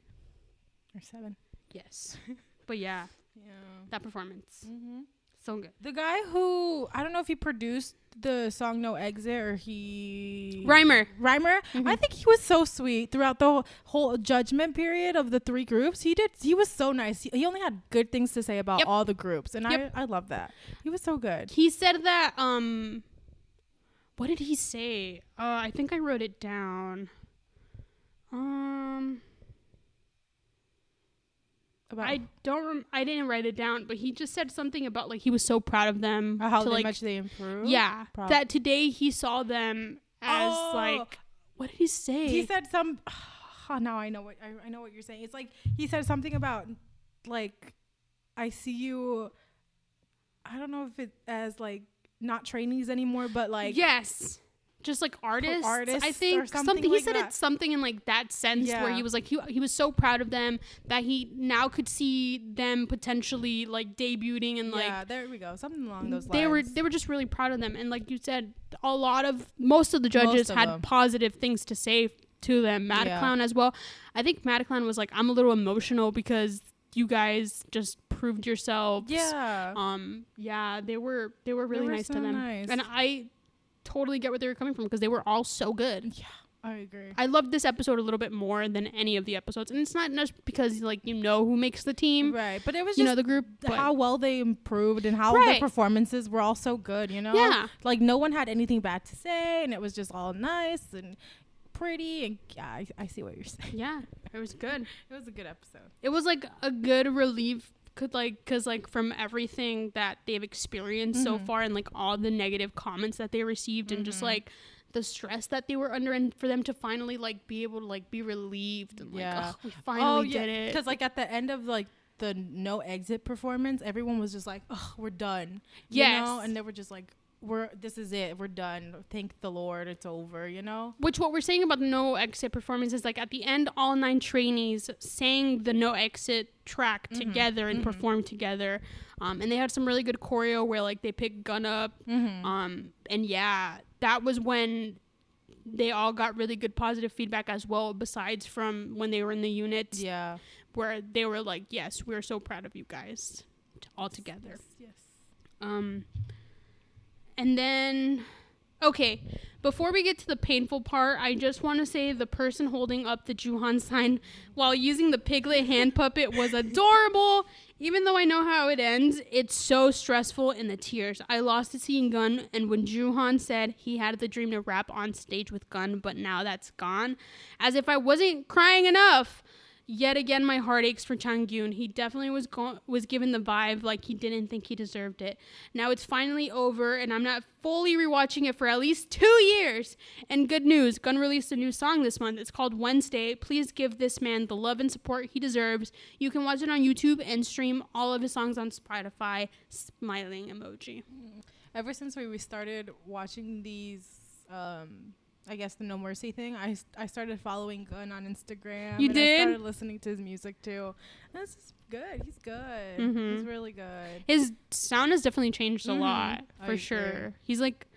Or 7. Yes. But yeah. That performance. Mm-hmm. So good. The guy who, I don't know if he produced the song No Exit or he... Rhymer. Mm-hmm. I think he was so sweet throughout the whole judgment period of the 3 groups. He was so nice. He only had good things to say about all the groups. And I love that. He was so good. He said that, what did he say? I think I wrote it down. I didn't write it down, but he just said something about like he was so proud of them. How much they improved. Yeah, that today he saw them as like. What did he say? He said some. Now I know what you're saying. It's like he said something about like, I see you. I don't know if it as like not trainees anymore, but like yes. Just like artists, I think something he like said that. It's something in like that sense where he was like he was so proud of them that he now could see them potentially like debuting and like there we go, something along those lines. They were just really proud of them, and like you said, most of the judges had them. positive things to say to them. Madclown as well. I think Madclown was like, I'm a little emotional because you guys just proved yourselves. They were really nice to them, and I totally get where they were coming from because they were all so good. Yeah, I agree. I loved this episode a little bit more than any of the episodes, and it's not just because like who makes the team, right? But it was just the group, how well they improved and how the performances were all so good. Like no one had anything bad to say, and it was just all nice and pretty. And yeah, I see what you're saying. Yeah, it was good. It was a good episode. It was like a good relief. Because from everything that they've experienced so far and like all the negative comments that they received and just like the stress that they were under, and for them to finally like be able to like be relieved and like we finally did it. Because like at the end of like the No Exit performance, everyone was just like, oh, we're done. And they were just like, this is it, we're done, thank the Lord, it's over, Which what we're saying about the No Exit performance is like at the end all 9 trainees sang the No Exit track together and performed together, and they had some really good choreo where like they picked Gun Up, and that was when they all got really good positive feedback as well, besides from when they were in the units where they were like, yes, we're so proud of you guys all together. Yes. And then, okay, before we get to the painful part, I just want to say the person holding up the Juhan sign while using the piglet hand puppet was adorable. Even though I know how it ends, it's so stressful in the tears. I lost it seeing Gun, and when Juhan said he had the dream to rap on stage with Gun, but now that's gone, as if I wasn't crying enough. Yet again, my heart aches for Changyun. He definitely was given the vibe like he didn't think he deserved it. Now it's finally over, and I'm not fully rewatching it for at least 2 years. And good news, Gun released a new song this month. It's called Wednesday. Please give this man the love and support he deserves. You can watch it on YouTube and stream all of his songs on Spotify. Smiling emoji. Ever since we started watching these... I guess the No.Mercy thing, I started following Gun on Instagram. You did? I started listening to his music too. This is good. He's good. He's really good. His sound has definitely changed a lot, for sure. He's like,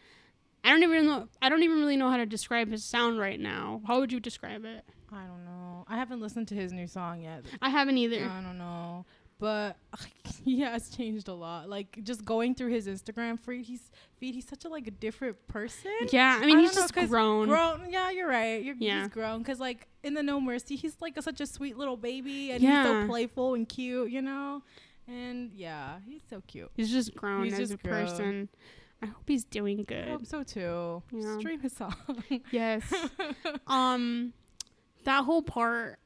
I don't even really know how to describe his sound right now. How would you describe it? I don't know. I haven't listened to his new song yet. I haven't either. I don't know. But he has changed a lot. Like just going through his Instagram feed, he's such a different person. Yeah, I mean he's just grown. Yeah, you're right. He's grown because like in the No.Mercy, he's like such a sweet little baby, and he's so playful and cute, And yeah, he's so cute. He's just grown as a person. I hope he's doing good. I hope so too. Yeah. Stream his song. Yes. That whole part.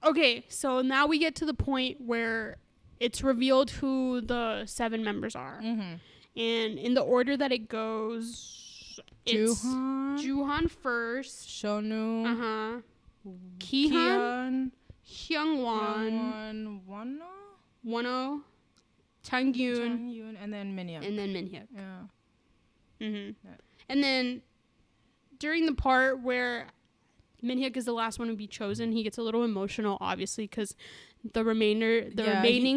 Okay, so now we get to the point where it's revealed who the 7 members are. Mm-hmm. And in the order that it goes, it's Juhan first. Shonu. Uh-huh. Kihan. Hyungwon. Wonho. Changyun. And then Minhyuk. Yeah. Mm-hmm. Yeah. And then during the part where Minhyuk is the last one to be chosen, he gets a little emotional, obviously, because remaining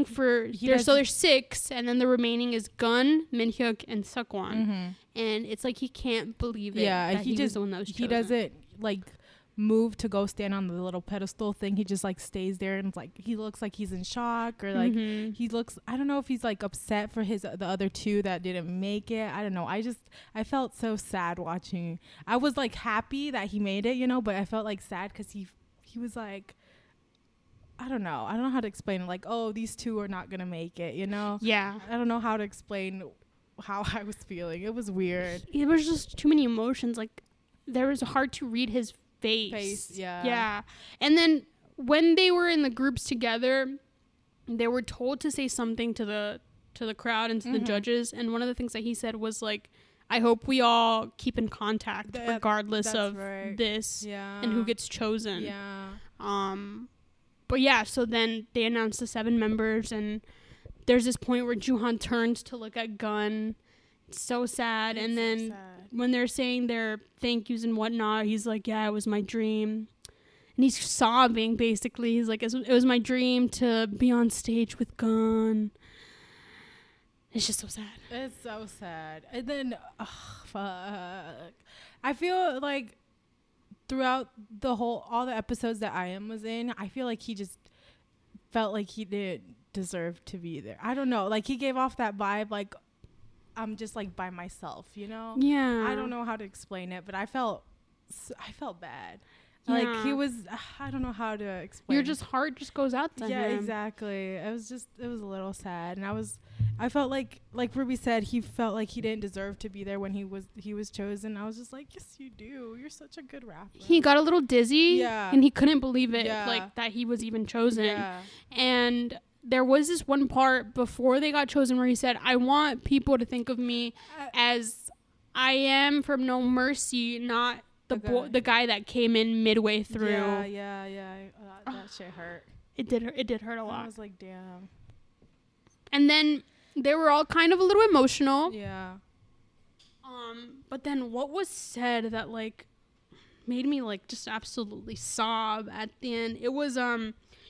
there's 6, and then the remaining is Gun, Minhyuk, and Seokwan. Mm-hmm. And it's like he can't believe it. Yeah, that he was the one that was chosen. He doesn't like move to go stand on the little pedestal thing. He just like stays there, and it's like he looks like he's in shock, or like he looks, I don't know if he's like upset for the other 2 that didn't make it. I don't know. I felt so sad watching. I was like happy that he made it, you know, but I felt like sad because he was like, I don't know how to explain it. Like, oh, these 2 are not gonna make it, you know? Yeah. I don't know how to explain how I was feeling. It was weird. It was just too many emotions. Like, there was hard to read his face. Yeah. And then when they were in the groups together, they were told to say something to the crowd and to the judges. And one of the things that he said was like, I hope we all keep in contact regardless of this and who gets chosen. Yeah. But yeah, so then they announced the 7 members, and there's this point where Juhan turns to look at Gun. It's so sad. And then when they're saying their thank yous and whatnot, he's like, yeah, it was my dream. And he's sobbing, basically. He's like, it was my dream to be on stage with Gun. It's just so sad. It's so sad. And then, fuck. I feel like throughout all the episodes that I was in, I feel like he just felt like he didn't deserve to be there. I don't know. Like, he gave off that vibe, like, I'm just, like, by myself, you know? Yeah. I don't know how to explain it, but I felt bad. Yeah. Like, he was, I don't know how to explain. Your heart just goes out to him. Yeah, exactly. It was a little sad. And I felt like Ruby said, he felt like he didn't deserve to be there when he was chosen. I was just like, yes, you do. You're such a good rapper. He got a little dizzy. Yeah. And he couldn't believe it, like, that he was even chosen. Yeah. And there was this one part before they got chosen where he said, I want people to think of me as I am from No.Mercy, not the guy that came in midway through. Yeah. That shit hurt. It did hurt a lot. I was like, damn. And then they were all kind of a little emotional. Yeah. But then what was said that like made me like just absolutely sob at the end? It was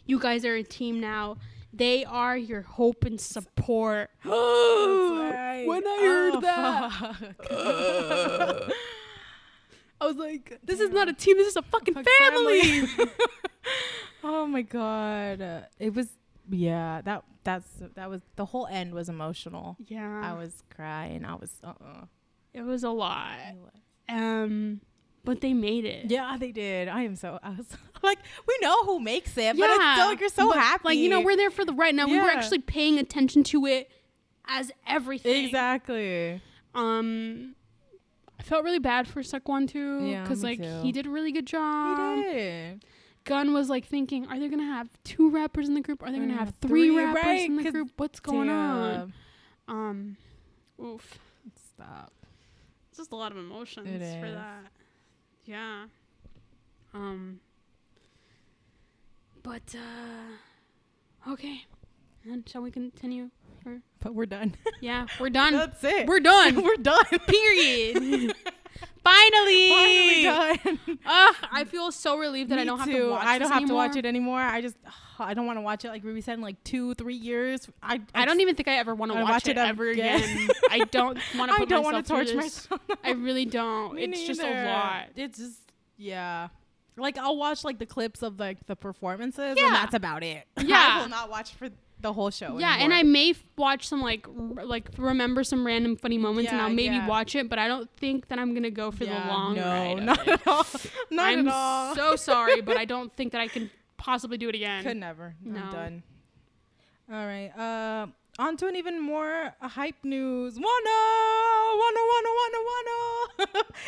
you guys are a team now. They are your hope and support. Right. When I heard that, I was like, this is not a team, this is a fucking family. Oh my god. It was, yeah, that was, the whole end was emotional. Yeah. I was crying. I was It was a lot. But they made it. Yeah, they did. I was like, we know who makes it, but it's still like, you're so happy. Like, you know, we're there for the right now. We were actually paying attention to it as everything. Exactly. I felt really bad for Seokwan too. Yeah, because like he did a really good job. He did. Gun was like thinking, are they gonna have 2 rappers in the group? Are they gonna have 3 rappers in the group? What's going on? Oof. Stop. It's just a lot of emotions for that. Yeah. But okay. And shall we continue? But we're done. Yeah, we're done. That's it. We're done. We're done. Period. Finally done. I feel so relieved that I don't have to watch it. I don't have to watch it anymore. I don't want to watch it like Ruby said in like 2-3 years. I don't even think I ever want to watch it ever again. I don't want to put myself through torture this. myself. I really don't. Me it's neither. just a lot. It's just, yeah. Like, I'll watch like the clips of like the performances, yeah, and that's about it. Yeah. I will not watch for the whole show Yeah, anymore. and I may watch some like remember some random funny moments, and I'll maybe watch it, but I don't think that I'm gonna go for the long ride. No, not at all. Not at all. I'm so sorry, but I don't think that I can possibly do it again. Could never. No. I'm done. All right. On to an even more hype news. Wonho!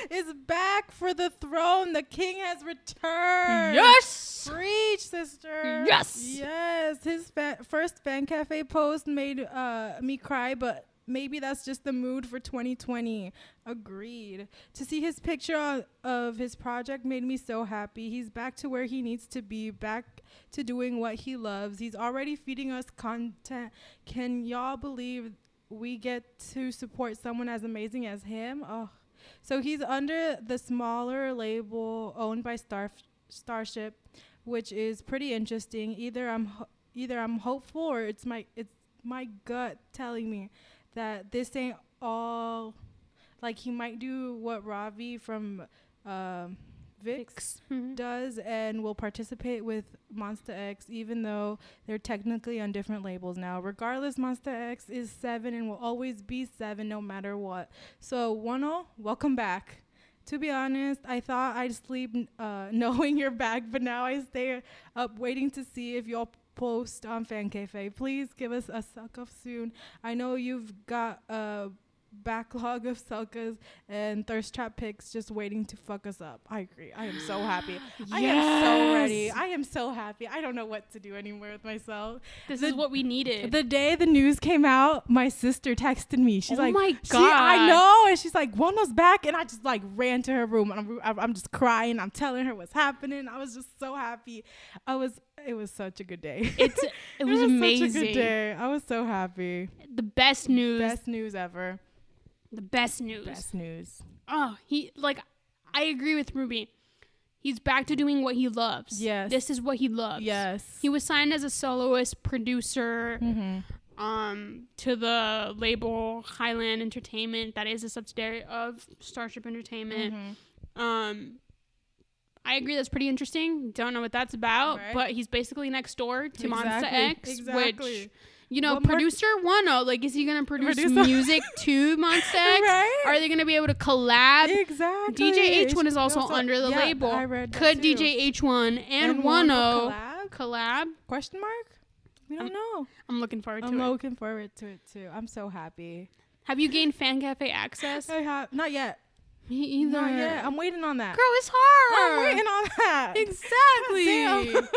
is back for the throne. The king has returned. Yes. Preach, sister. Yes. His first fan cafe post made me cry, but maybe that's just the mood for 2020. Agreed. To see his picture of his project made me so happy. He's back to where he needs to be, back to doing what he loves. He's already feeding us content. Can y'all believe we get to support someone as amazing as him? Oh, so he's under the smaller label owned by Starship, which is pretty interesting. Either I'm hopeful, or it's my gut telling me that this ain't all. Like, he might do what Ravi from Vix does and will participate with Monsta X, even though they're technically on different labels now. Regardless, Monsta X is 7 and will always be 7 no matter what. So, Wano, welcome back. To be honest, I thought I'd sleep knowing you're back, but now I stay up waiting to see if you'll post on Fan Cafe. Please give us a suck-off soon. I know you've got a backlog of Selkas and thirst trap pics just waiting to fuck us up. I agree. I am so happy. Yes. I am so ready. I am so happy. I don't know what to do anymore with myself. This is what we needed. The day the news came out, my sister texted me. She's like, oh my God. I know. And she's like, Wano's back. And I just like ran to her room. And I'm just crying. I'm telling her what's happening. I was just so happy. It was such a good day. It was amazing. Such a good day. I was so happy. The best news. Best news ever. The best news. Best news. Oh, I agree with Ruby. He's back to doing what he loves. Yes. This is what he loves. Yes. He was signed as a soloist producer to the label Highland Entertainment. That is a subsidiary of Starship Entertainment. I agree, that's pretty interesting. Don't know what that's about, right? But he's basically next door to Monsta X, which, you know, producer Wano, like, is he going to produce music to Monsta X? Right? Are they going to be able to collab? Exactly. DJ H1 is also under the label. I read that Could too. DJ H1 and Wano collab? Question mark? We don't know. I'm looking forward to it. I'm looking forward to it too. I'm so happy. Have you gained Fan Cafe access? I have. Not yet. Me either. Not yet. I'm waiting on that. Girl, it's hard. I'm waiting on that. Exactly.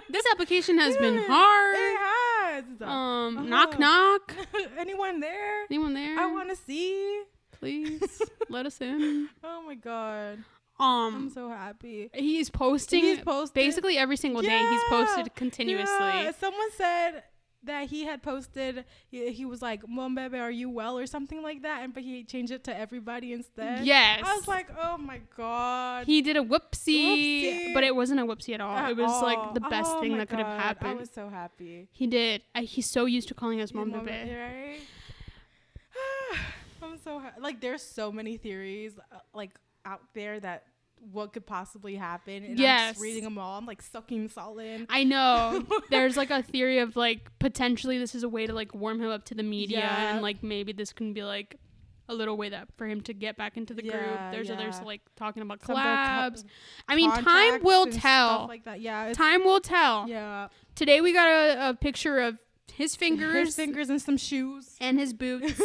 This application has been hard. It has. Knock, knock. Anyone there? Anyone there? I want to see. Please let us in. Oh my God. I'm so happy. He's posting basically every single day. He's posted continuously. Yeah. Someone said that he had posted, he was like, Mom Bebe, are you well, or something like that, but he changed it to everybody instead. Yes. I was like, oh my God. He did a whoopsie, but it wasn't a whoopsie at all. It was like the best thing that could have happened. I was so happy. He did. He's so used to calling us Mom Bebe. Right? I'm so happy. Like, there's so many theories like out there that what could possibly happen, and I'm just reading them all. I'm like sucking salt in. I know. There's like a theory of like potentially this is a way to like warm him up to the media, and like maybe this can be like a little way that for him to get back into the group. There's others like talking about collabs. I mean, time will tell. Like that. Yeah, time will tell. Yeah. Today we got a picture of his fingers and some shoes and his boots.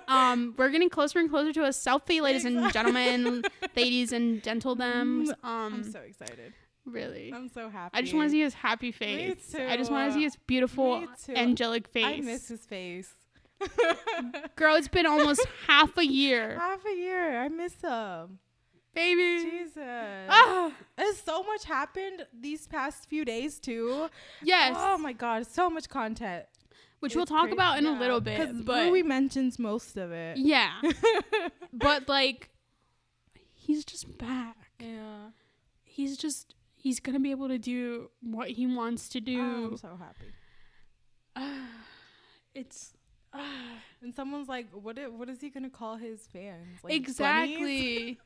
We're getting closer and closer to a selfie, ladies and gentlemen, ladies and gentlemen. I'm so excited. Really, I'm so happy. I just want to see his happy face. Me too. I just want to see his beautiful angelic face. I miss his face. Girl, it's been almost half a year. I miss him. Baby. Jesus. There's so much happened these past few days too. Yes. Oh my God, so much content. Which we'll talk about in a little bit. But Rui mentions most of it. Yeah. But like, he's just back. Yeah. He's going to be able to do what he wants to do. I'm so happy. And someone's like, what is he going to call his fans? Like, exactly. Bunnies?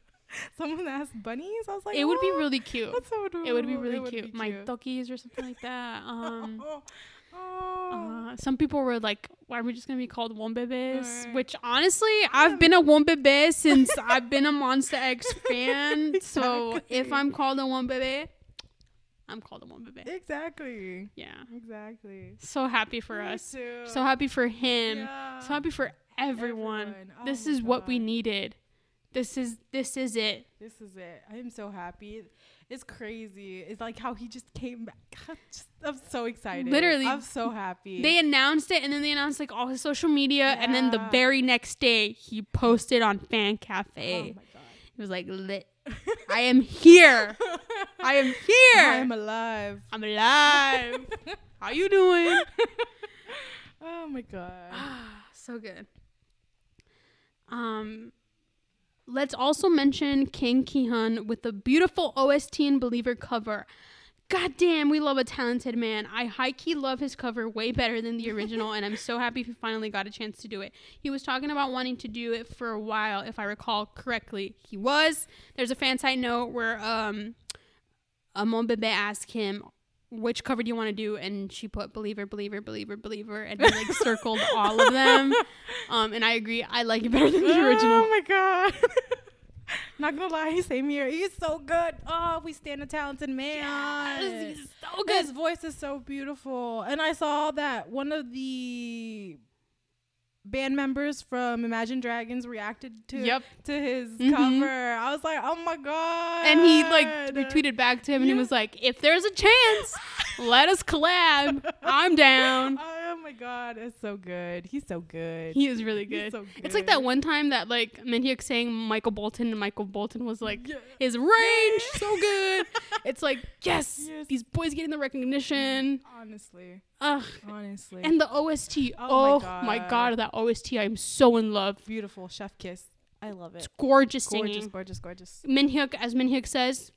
Someone asked bunnies. I was like, it would be really cute. That's so adorable. It would be really cute. My Tokis or something like that. Some people were like, why are we just gonna be called Wombebes? Right. Which honestly, I've been a Wombebe since I've been a Monsta X fan. Exactly. So if I'm called a Wombebe, I'm called a Wombebe. Exactly. Yeah. Exactly. So happy for us. Too. So happy for him. Yeah. So happy for everyone. This is what we needed. This is it. This is it. I am so happy. It's crazy. It's like how he just came back. I'm so excited. Literally, I'm so happy. They announced it, and then they announced like all his social media, and then the very next day he posted on Fan Cafe. Oh my god. He was like, lit. I am here. I am here. I am alive. I'm alive. How you doing? Oh my god. So good. Let's also mention King Ki-hun with the beautiful OST and Believer cover. God damn, we love a talented man. I high-key love his cover way better than the original, and I'm so happy he finally got a chance to do it. He was talking about wanting to do it for a while, if I recall correctly. He was. There's a fan site note where Mon Bebe asked him, which cover do you want to do? And she put Believer, Believer, Believer, Believer, and he like circled all of them. And I agree, I like it better than the original. Oh my god. Not gonna lie, same here. He's so good. Oh, we stand a talented man. Yes, he's so good. His voice is so beautiful. And I saw that one of the band members from Imagine Dragons reacted to his cover. I was like, oh my god. And he like retweeted back to him, and he was like, if there's a chance, let us collab. I'm down. Oh my god, it's so good. He's so good. He is really good. So good. It's like that one time that like Minhyuk sang Michael Bolton, and Michael Bolton was like, his range so good. It's like, yes, these boys getting the recognition. Honestly. Honestly. And the OST. Oh my god, that OST. I'm so in love. Beautiful. Chef kiss. I love it. It's gorgeous singing. Gorgeous. Minhyuk, as Minhyuk says,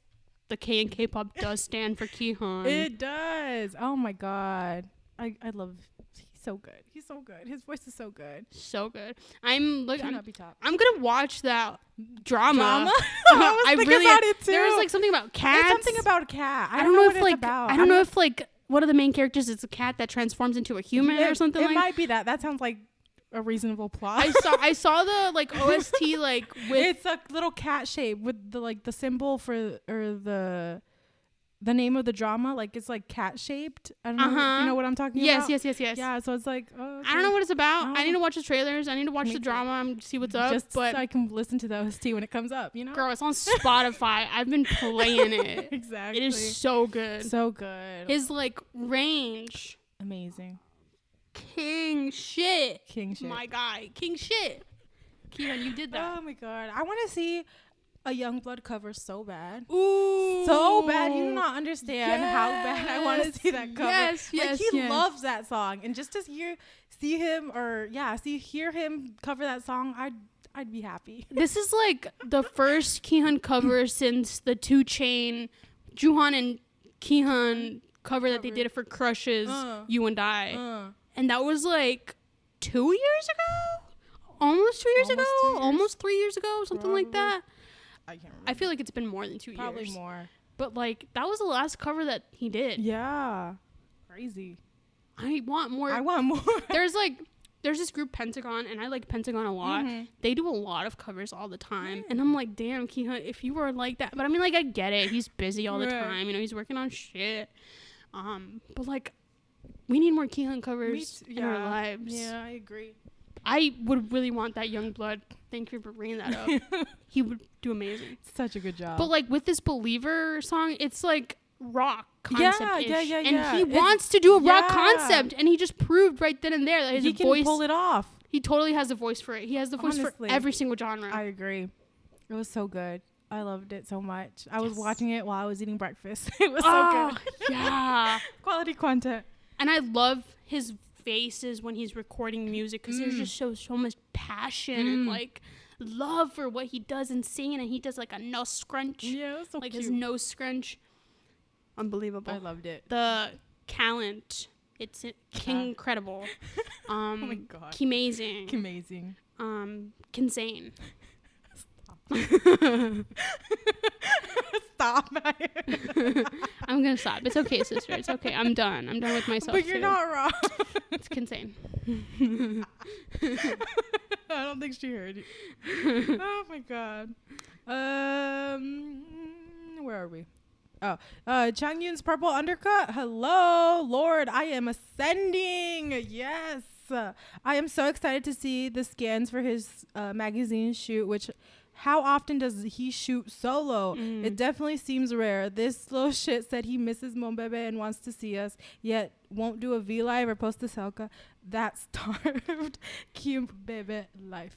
the K in K-pop does stand for Ki-hun. It does. Oh my god. I love. He's so good. He's so good. His voice is so good. So good. I'm gonna watch that drama. I was thinking about it too. There was like something about cats. There's something about a cat. I don't know if like about. I don't know if like one of the main characters is a cat that transforms into a human or something. It might be that. That sounds like a reasonable plot. I saw the like OST like with it's a little cat shape with the like the symbol for or the name of the drama, like it's like cat shaped. I don't know. You know what I'm talking about? Yes. Yeah, so it's like okay. I don't know what it's about. I need to watch the trailers. I need to watch the drama and see what's up. Just but so I can listen to the OST when it comes up, you know? Girl, it's on Spotify. I've been playing it. Exactly. It is so good. So good. His like range. Amazing. King shit. My guy. King shit. Ki-hun, you did that. Oh my god. I want to see a Youngblood cover so bad. Ooh. So bad. You do not understand how bad I want to see that cover. Yes. He loves that song. And just to hear him cover that song, I'd be happy. This is like the first Ki-hun cover since the 2 Chainz, Jooheon and Ki-hun cover that they did for Crush's You and I. And that was like 2 years ago? Almost 2 years ago? Almost 3 years ago? Something like that. I can't remember. I feel like it's been more than 2 years. Probably more. But like that was the last cover that he did. Yeah. Crazy. I want more. There's this group Pentagon, and I like Pentagon a lot. Mm-hmm. They do a lot of covers all the time. And I'm like, damn, Ki-hun, if you were like that. But I mean, like, I get it. He's busy all the time. You know, he's working on shit. But like, we need more Ki-hun covers in our lives. Yeah, I agree. I would really want that Youngblood. Thank you for bringing that up. He would do amazing. Such a good job. But like with this Believer song, it's like rock concept-ish. Yeah. And he wants to do a rock concept, and he just proved right then and there that his he voice can pull it off. He totally has the voice for it. He has the voice for every single genre. I agree. It was so good. I loved it so much. I was watching it while I was eating breakfast. It was so good. Yeah. Quality content. And I love his faces when he's recording music because there's just so much passion and like love for what he does in singing, and he does like a nose scrunch. Yeah, that's so like cute. His nose scrunch. Unbelievable. I loved it. The talent. It's incredible. Oh my god. Amazing. Kinsane. Stop. I'm gonna stop. It's okay, sister. It's okay. I'm done with myself. But you're not wrong. It's insane. I don't think she heard you. Oh my god. Where are we? Oh, Changyun's Purple Undercut. Hello, Lord, I am ascending. Yes. I am so excited to see the scans for his magazine shoot, which How often does he shoot solo? It definitely seems rare. This little shit said he misses Mon Bebe and wants to see us, yet won't do a V live or post a selka. That starved cute Bebe life.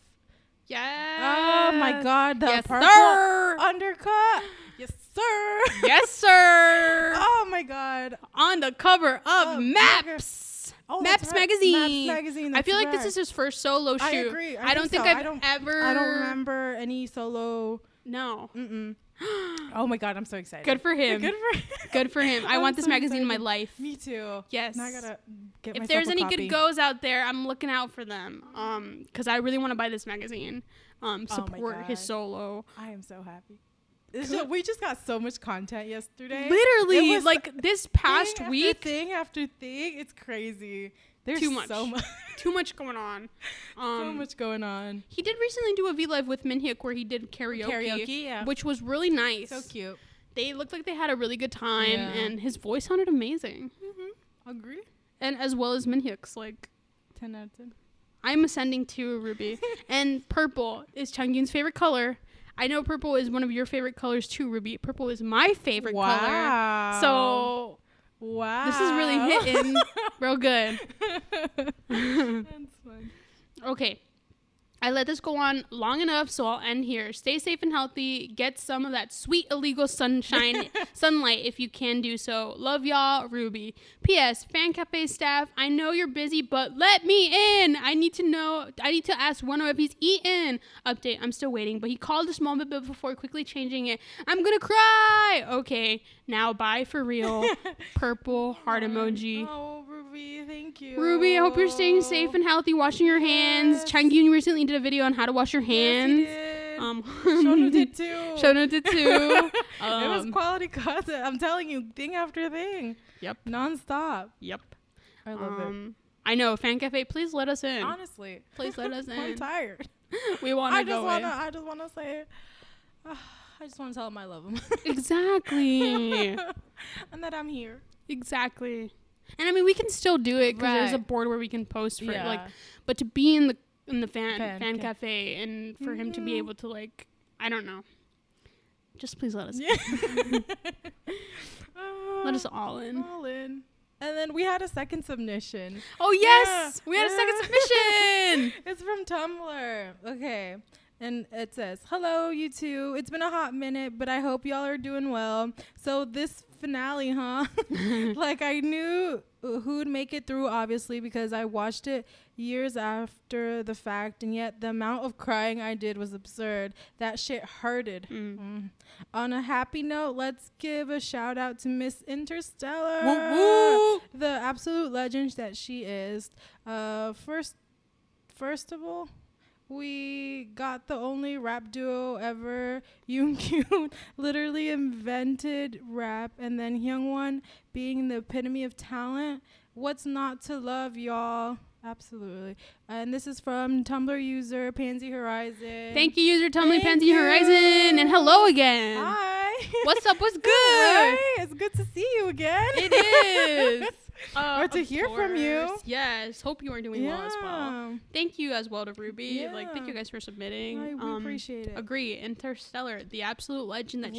Yeah. Oh my God, the yes, purple sir. undercut. Yes, sir. Yes, sir. Oh my God. On the cover of Maps. Oh, Maps magazine. Maps magazine. I feel like this is his first solo shoot. I agree. I don't think I've ever. I don't remember any solo. No. Oh my God, I'm so excited. Good for him. Good for him. I want this so magazine in my excited. life. Me too. Yes. Now I gotta get If myself there's a any copy. good goes out there, I'm looking out for them. Because I really want to buy this magazine. Support his solo. I am so happy. We just got so much content yesterday. Literally, like this past week. Thing after thing, it's crazy. There's too much. So much. Too much going on. So much going on. He did recently do a V Live with Minhyuk where he did karaoke, yeah. which was really nice. So cute. They looked like they had a really good time, Yeah. and his voice sounded amazing. Agree. And as well as Minhyuk's, like 10 out of 10. I'm ascending to Ruby. And purple is Changyun's favorite color. I know purple is one of your favorite colors too, Ruby. Purple is my favorite color. So wow, this is really hitting real good. That's fun. Okay. I let this go on long enough, so I'll end here. Stay safe and healthy. Get some of that sweet illegal sunlight if you can do so. Love y'all, Ruby. P.S. Fan Cafe staff, I know you're busy, but let me in. I need to ask Wano if he's eaten. Update, I'm still waiting, but he called a small bit before quickly changing it. I'm gonna cry. Okay, now bye for real. Purple heart emoji. Oh, Ruby, thank you. Ruby, I hope you're staying safe and healthy, washing your hands. Changyun recently did a video on how to wash your hands. Yes, Shonu did too. Shonu did too. It was quality content. I'm telling you, thing after thing. Yep. Non-stop. Yep. I love it. I know, Fan Cafe, please let us in. Honestly. Please let us in. I'm tired. We want to go in. I just want to say it. I just want to tell him I love him. Exactly. And that I'm here. Exactly. And I mean, we can still do it because there's a board where we can post for it. Like, but to be in the fan cafe and for him to be able to, like, I don't know. Just please let us in. Let us all in. All in. And then we had a second submission. Oh, yes. Yeah. We had a second submission. It's from Tumblr. Okay. And it says, hello, you two. It's been a hot minute, but I hope y'all are doing well. So this finale, huh? Like, I knew who'd make it through, obviously, because I watched it years after the fact, and yet the amount of crying I did was absurd. That shit hurted. On a happy note, let's give a shout out to Miss Interstellar. Woo-woo. The absolute legend that she is. First of all, we got the only rap duo ever. Yoongyun literally invented rap, and then Hyungwon being the epitome of talent. What's not to love, y'all? Absolutely. And this is from Tumblr user Pansy Horizon. Thank you, user Tumblr Pansy Horizon, and hello again. Hi. What's up? What's good? Right? It's good to see you again. It is. Or to hear from you. Yes. Hope you are doing well as well. Thank you as well to Ruby. Like, thank you guys for submitting. We appreciate it. Agree. Interstellar, the absolute legend that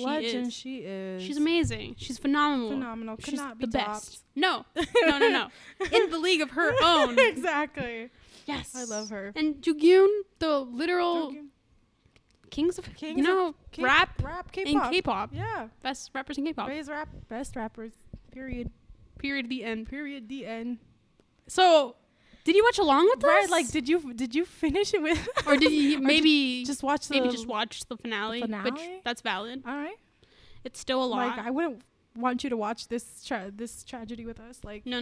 she is. She's amazing. She's phenomenal. Phenomenal. She's Could not be the topped. best. No. In the league of her own. Exactly. Yes. I love her. And Jugyun, the literal kings of rap K-pop. and K-pop. Yeah. Best rappers in K-pop. Best rappers. Period. The end. Period. The end. So, did you watch along with us? Right, like did you finish it with or did you maybe just watch the finale? Finale? Which that's valid. All right. It's still a lot. Like, I wouldn't want you to watch this tragedy with us. Like, no.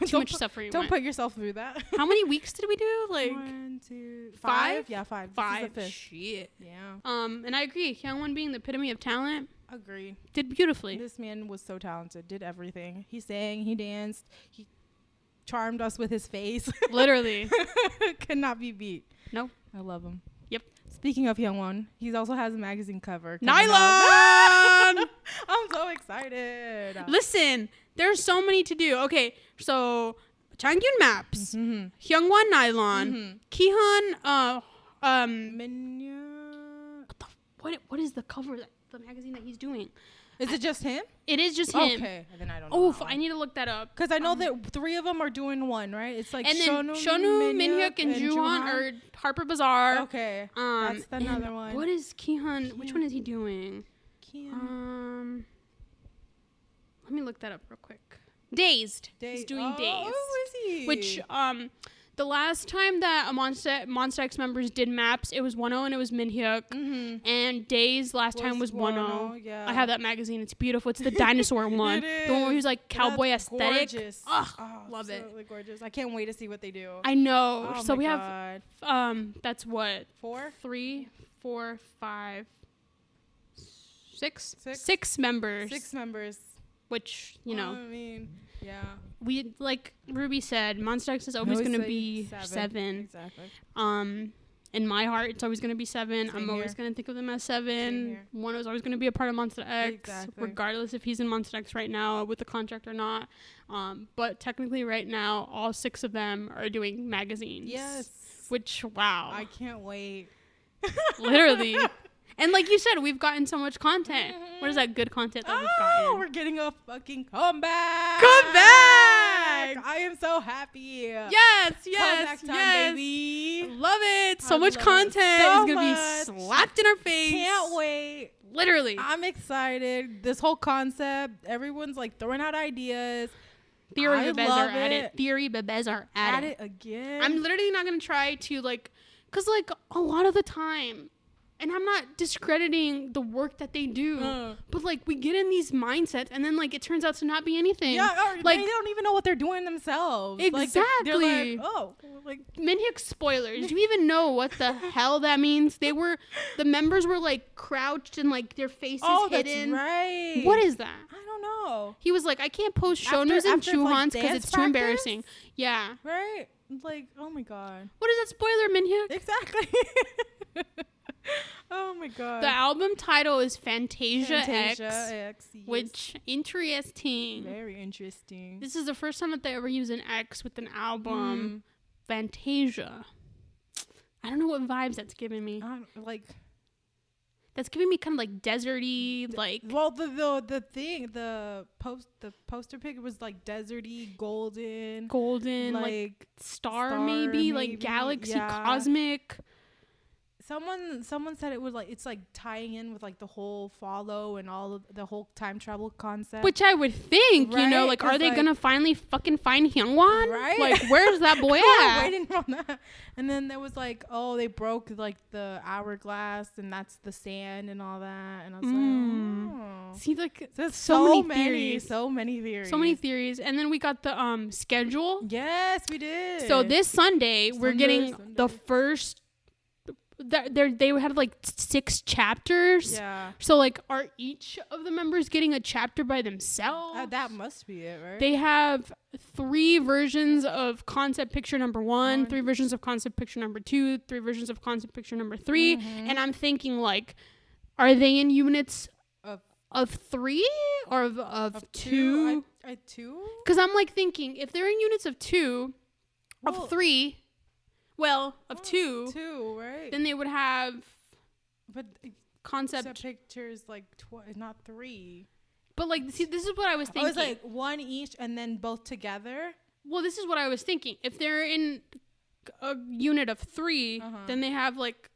Too much suffering. Don't put yourself through that. How many weeks did we do? Like 1, 2, 5? Yeah, 5. Five. This is the 5th. Shit. Yeah. And I agree. Hyungwon being the epitome of talent. Agree. Did beautifully. This man was so talented. Did everything. He sang. He danced. He charmed us with his face. Literally. Could not be beat. Nope. I love him. Yep. Speaking of Hyungwon, he also has a magazine cover. Nylon! I'm so excited. Listen, there's so many to do. Okay, so Changyun Maps, Hyungwon Nylon, Kihan, Minya. what the what is the cover that the magazine that he's doing? Is it just him? It is just him. Okay, then I don't know. I need to look that up. Because I know that 3 of them are doing one, right? It's like and then Shonu, Minhyuk, and Juhan are Harper Bazaar. Okay, that's another one. What is Kihyun? Which one is he doing? Kihyun. Let me look that up real quick. Dazed. He's doing Dazed. Oh, is he? Which the last time that Monsta X members did maps, it was 1-0 and it was Minhyuk. Mm-hmm. And Dazed last time was 1-0. Yeah. I have that magazine. It's beautiful. It's the dinosaur one. The one where he's like cowboy aesthetic. Gorgeous. Love it. Absolutely gorgeous. I can't wait to see what they do. I know. Oh so we God. have that's what? 4? 3, 4, 5, 6? 6? 6 members. 6 members. Which, you know. I mean, yeah. We, like Ruby said, Monsta X is always going to be 7. Exactly. In my heart, it's always going to be 7. I'm always going to think of them as 7. One is always going to be a part of Monsta X, regardless if he's in Monsta X right now with the contract or not. But technically right now, all 6 of them are doing magazines. Yes. Which, wow. I can't wait. Literally. And like you said, we've gotten so much content. Mm-hmm. What is that good content that we've gotten? We're getting a fucking comeback. Comeback! I am so happy. Yes. Comeback time, baby. Love it. So much content is going to be slapped in our face. Can't wait. Literally. I'm excited. This whole concept, everyone's like throwing out ideas. Theory Bebes are at it. Theory Bebes are at it again. I'm literally not going to try to like, because like a lot of the time, and I'm not discrediting the work that they do, but like we get in these mindsets and then like it turns out to not be anything. Yeah, like they don't even know what they're doing themselves. Exactly. Like, they're like, like Minhyuk spoilers. Do you even know what the hell that means? The members were like crouched and like their faces hidden. That's right. What is that? I don't know. He was like, I can't post Shonu's and Juhan's because it's too embarrassing. Yeah. Right. Like, oh my God. What is that spoiler, Minhyuk? Exactly. Oh my God. The album title is Fantasia X, yes. which interesting. Very interesting. This is the first time that they ever use an X with an album. Fantasia. I don't know what vibes that's giving me. That's giving me kind of like deserty, like. Well, the poster pic was like deserty, golden, like star maybe, like galaxy, cosmic. Someone said it was like it's like tying in with like the whole follow and all of the whole time travel concept. Which I would think, right? You know, like are they gonna finally fucking find Hyungwon? Right? Like where's that boy at? Waiting on that. And then there was like, they broke like the hourglass and that's the sand and all that. And I was like, see, like there's so many theories. And then we got the schedule. Yes, we did. So this Sunday we're getting the first. They had like 6 chapters. Yeah. So like, are each of the members getting a chapter by themselves? That must be it, right? They have 3 versions of concept picture number 1, 3 versions of concept picture number 2, 3 versions of concept picture number 3, and I'm thinking like, are they in units of 3 or of 2? 2? Because I'm like thinking if they're in units of 2, of 3. Well, of 2, right? Then they would have, but concept pictures like not 3. But like, see, this is what I was thinking. It's like 1 each and then both together. Well, this is what I was thinking. If they're in a unit of 3, then they have like,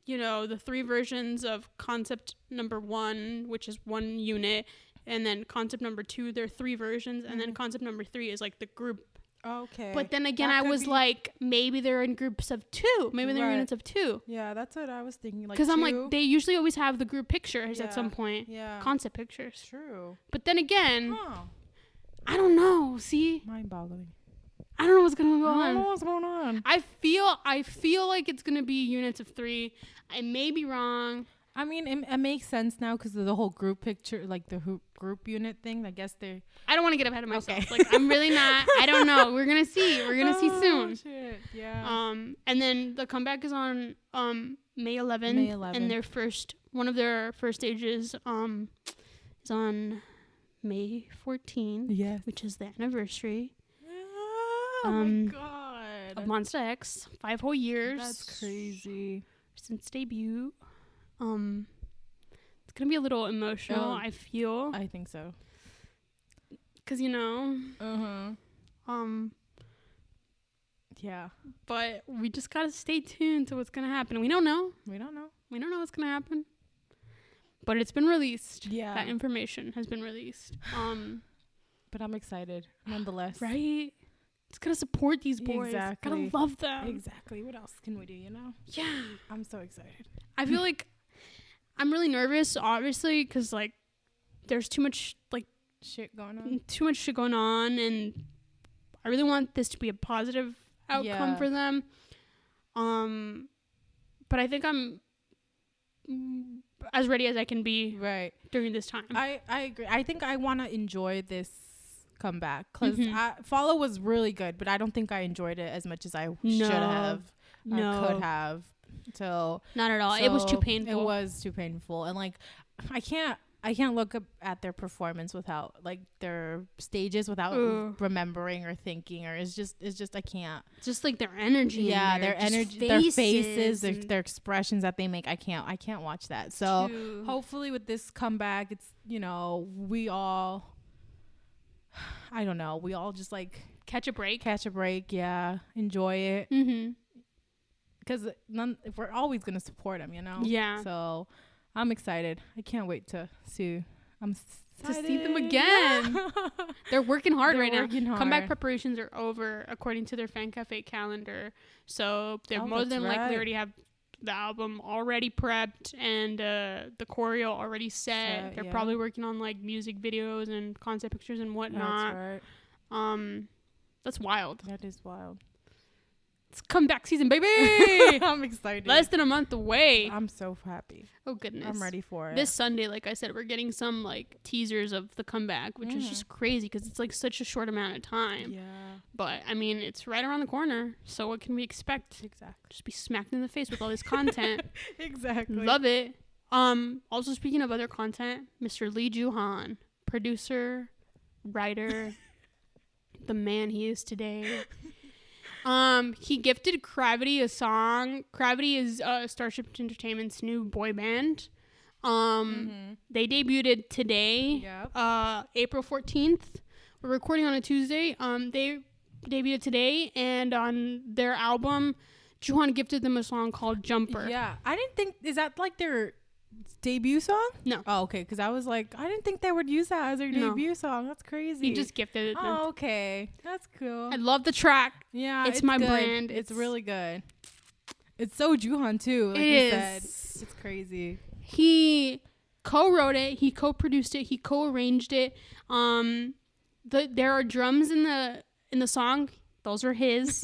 you know, the 3 versions of concept number 1, which is 1 unit, and then concept number 2, there are 3 versions, and then concept number 3 is like the group. Okay. But then again, I was like, maybe they're in groups of 2. Maybe they're units of 2. Yeah, that's what I was thinking. Because I'm like, they usually always have the group pictures at some point. Yeah. Concept pictures. True. But then again, I don't know. See? Mind-boggling. I don't know what's going on. I don't know what's going on. I feel like it's going to be units of 3. I may be wrong. I mean, it makes sense now because of the whole group picture, like the group unit thing. I guess they're. I don't want to get ahead of myself. Okay. Like, I'm really not. I don't know. We're gonna see. We're gonna see soon. Shit. Yeah. And then the comeback is on May 11th. And one of their first stages is on May 14th. Yes. Which is the anniversary. Oh my God. Of Monsta X. 5 whole years. That's crazy. Since debut. It's gonna be a little emotional. I feel. I think so. 'Cause Yeah. But we just gotta stay tuned to what's gonna happen. We don't know. We don't know what's gonna happen. But it's been released. Yeah. That information has been released. But I'm excited nonetheless. Right? It's gonna support these boys. Exactly. Gotta love them. Exactly. What else can we do, Yeah. I'm so excited. I feel like I'm really nervous, obviously, because, like, there's too much, like, shit going on. And I really want this to be a positive outcome for them. But I think I'm as ready as I can be during this time. I agree. I think I want to enjoy this comeback because Follow was really good, but I don't think I enjoyed it as much as I should have or could have. So not at all. It was too painful. It was too painful, and like I can't look up at their performance without like their stages without remembering or thinking, or it's just I can't. Just like their energy. Yeah, their energy, their faces, their expressions that they make. I can't watch that. So hopefully with this comeback, it's we all. I don't know. We all just like catch a break. Yeah, enjoy it. Because we're always gonna support them, Yeah. So I'm excited. I can't wait to see. To see them again. Yeah. They're working hard right now. Hard. Comeback preparations are over according to their fan cafe calendar. So they're more than likely already have the album already prepped and the choreo already set. They're probably working on like music videos and concept pictures and whatnot. That's right. That's wild. That is wild. It's comeback season, baby. I'm excited. Less than a month away. I'm so happy. Oh goodness. I'm ready for it. This Sunday, like I said, we're getting some like teasers of the comeback, which is just crazy because it's like such a short amount of time. Yeah. But I mean, it's right around the corner. So what can we expect? Exactly. Just be smacked in the face with all this content. Exactly. Love it. Also speaking of other content, Mr. Lee Joo-han, producer, writer, the man he is today. He gifted Gravity a song. Gravity is Starship Entertainment's new boy band. They debuted today, April 14th. We're recording on a Tuesday. They debuted today, and on their album, Joo-han gifted them a song called Jumper. Yeah, I didn't think, is that like their debut song? No. Oh, okay, because I was like, I didn't think they would use that as their debut song. That's crazy. He just gifted it. Oh, okay. That's cool. I love the track. Yeah, it's my good. brand. It's really good. It's so Joo-han too. Like you said. It's crazy. He co-wrote it. He co-produced it. He co-arranged it. There are drums in the song. Those are his.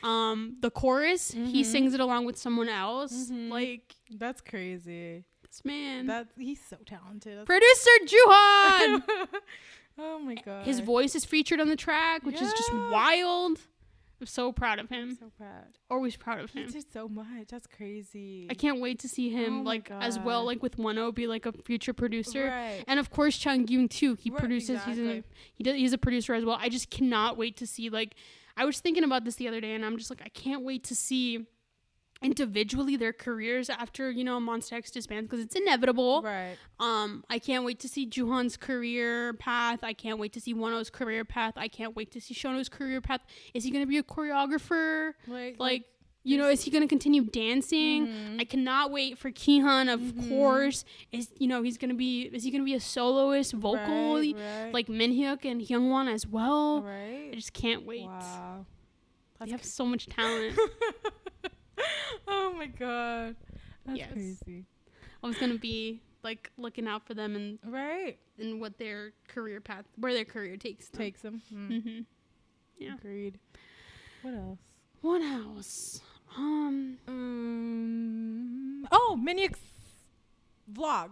The chorus, he sings it along with someone else. Like, that's crazy. This man. He's so talented. Producer Joo-han. Oh my god. His voice is featured on the track, which is just wild. I'm so proud of him. So proud. Always proud of him. He did so much. That's crazy. I can't wait to see him as well, like with Wonho, be like a future producer. Right. And of course Chang-gyun too. He produces. Exactly. He's a producer as well. I just cannot wait to see, like, I was thinking about this the other day, and I'm just like, I can't wait to see individually their careers after, Monsta X disbands, because it's inevitable. Right. I can't wait to see Joo-han's career path. I can't wait to see Wonho's career path. I can't wait to see Shono's career path. Is he going to be a choreographer? Like is he going to continue dancing? I cannot wait for Ki-han, of course. Is he going to be a soloist vocally? Right. Like Min-hyuk and Hyungwon as well? Right. I just can't wait. Wow. They have so much talent. Oh my god. That's crazy. I was going to be like looking out for them and what their career path, where their career takes them. Yeah. Agreed. What else? Min-hyuk's vlog.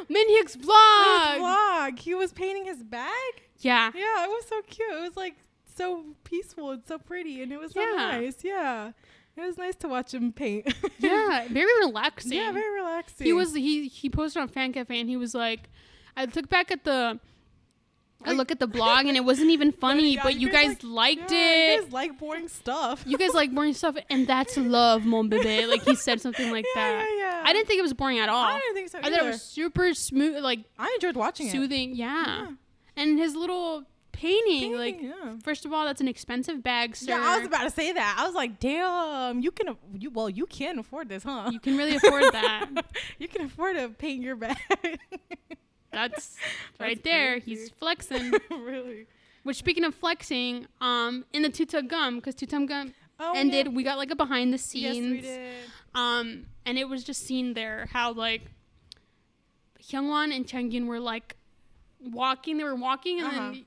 Min-hyuk's vlog. He was painting his bag. Yeah. Yeah, it was so cute. It was like so peaceful and so pretty, and it was so nice. Yeah. It was nice to watch him paint. Yeah, very relaxing. Yeah, very relaxing. He posted on Fan Cafe, and he was like, I look back at the I look at the blog and it wasn't even funny, but you guys liked it. You guys like boring stuff. You guys like boring stuff, and that's love, mon bébé. Like, he said something like that. Yeah. I didn't think it was boring at all. I didn't think so either. I thought it was super smooth, like, I enjoyed watching soothing. it. Yeah. And his little painting, like, first of all, that's an expensive bag, sir. Yeah, I was about to say that. I was like, damn, you can afford this, huh? You can really afford that. You can afford to paint your bag. That's right there. Crazy. He's flexing. Really? Which, speaking of flexing, in the Tuta Gum, because Tuta Gum ended, we got like a behind the scenes. Yes, we did. And it was just seen there how like Hyungwon and Changyun were like walking. They were walking, and then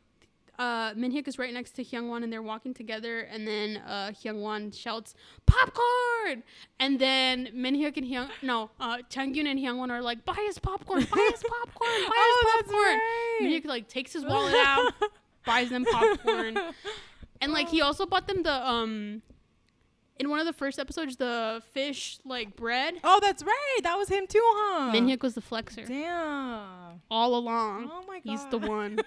Minhyuk is right next to Hyungwon, and they're walking together. And then Hyungwon shouts, "Popcorn!" And then Minhyuk and Changyun and Hyungwon are like, "Buy us popcorn! Buy us popcorn! Buy us popcorn!" Right. Minhyuk like takes his wallet out, buys them popcorn, and like he also bought them the in one of the first episodes, the fish like bread. Oh, that's right. That was him too, huh? Minhyuk was the flexer. Damn. All along. Oh my god. He's the one.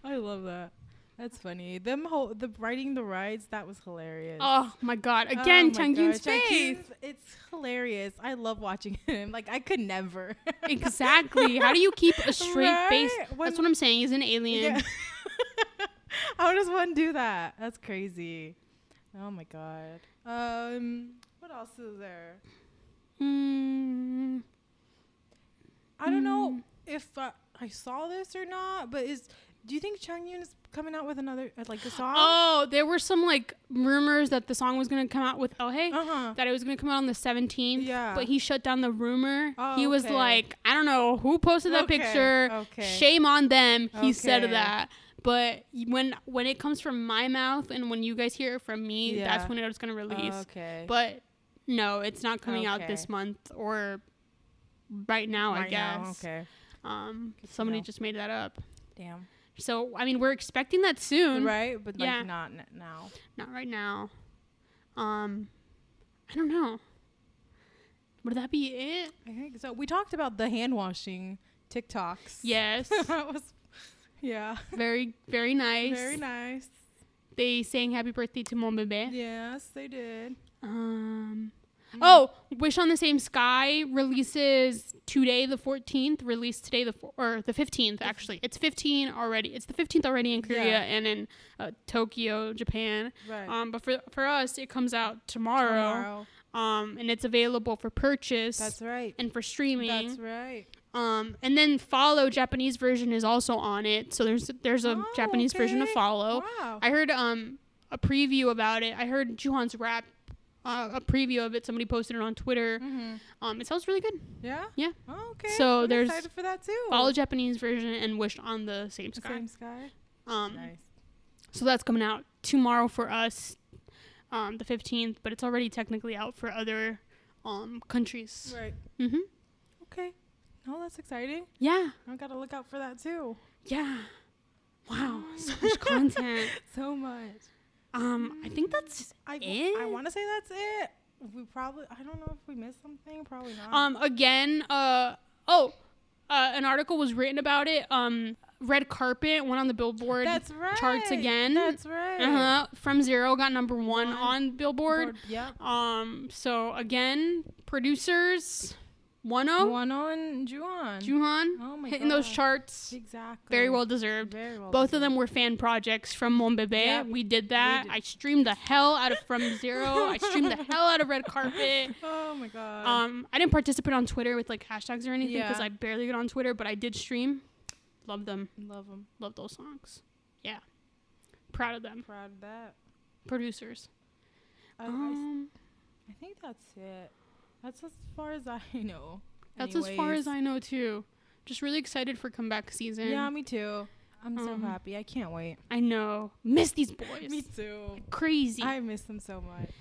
I love that. That's funny. The riding the rides, that was hilarious. Oh my god. Again, Changyun's face. It's hilarious. I love watching him. Like, I could never. Exactly. How do you keep a straight face? That's what I'm saying. He's an alien. Yeah. How does one do that? That's crazy. Oh my god. What else is there? I don't know if I saw this or not, but do you think Changyun is coming out with another like a song? Oh, there were some like rumors that the song was gonna come out with Hey, that it was gonna come out on the 17th. Yeah. But he shut down the rumor. Oh, he was like, I don't know who posted that picture. Okay. Shame on them. He said that. But when it comes from my mouth and when you guys hear it from me, that's when it's gonna release. Okay. But no, it's not coming out this month or right now. I guess. Okay. Somebody just made that up. Damn. So I mean, we're expecting that soon, right? But like not now. Not right now. I don't know. Would that be it? I think so. We talked about the hand washing TikToks. Yes. That was. Yeah. Very, very nice. Very nice. They sang happy birthday to mon bébé. Yes, they did. Oh, Wish on the Same Sky releases today, the 14th. Released today, the 15th, actually. It's 15 already. It's the 15th already in Korea and in Tokyo, Japan. Right. But for us, it comes out tomorrow. And it's available for purchase. That's right. And for streaming. That's right. And then Follow Japanese version is also on it. So there's a Japanese version of Follow. Wow. I heard a preview about it. I heard Juhan's rap a preview of it. Somebody posted it on Twitter. It sounds really good. Yeah? Yeah. Oh, okay. So I'm there's excited for that too. Follow Japanese version and Wish on the Same Sky. Same Sky. Nice. So that's coming out tomorrow for us, the 15th, but it's already technically out for other countries. Right. Okay. Oh, that's exciting. Yeah. I gotta look out for that too. Yeah. Wow. So much content. So much. I think that's it. I want to say that's it. I don't know if we missed something. Probably not. Again, an article was written about it. Red Carpet went on the Billboard charts again. That's right. From Zero got number one on Billboard. Yep. So again, producers, Wonho and Juhan. Oh my hitting those charts. Exactly. Very well deserved. Both of them were fan projects from Mon Bébé. Yep. We did that. I streamed the hell out of From Zero. I streamed the hell out of Red Carpet. Oh my god. I didn't participate on Twitter with like hashtags or anything because I barely get on Twitter, but I did stream. Love them. Love those songs. Yeah. Proud of them. Proud of that. Producers. I think that's it. That's as far as I know. That's as far as I know too. Just really excited for comeback season. Yeah, me too. I'm so happy. I can't wait. I know. Miss these boys. Me too. Crazy. I miss them so much.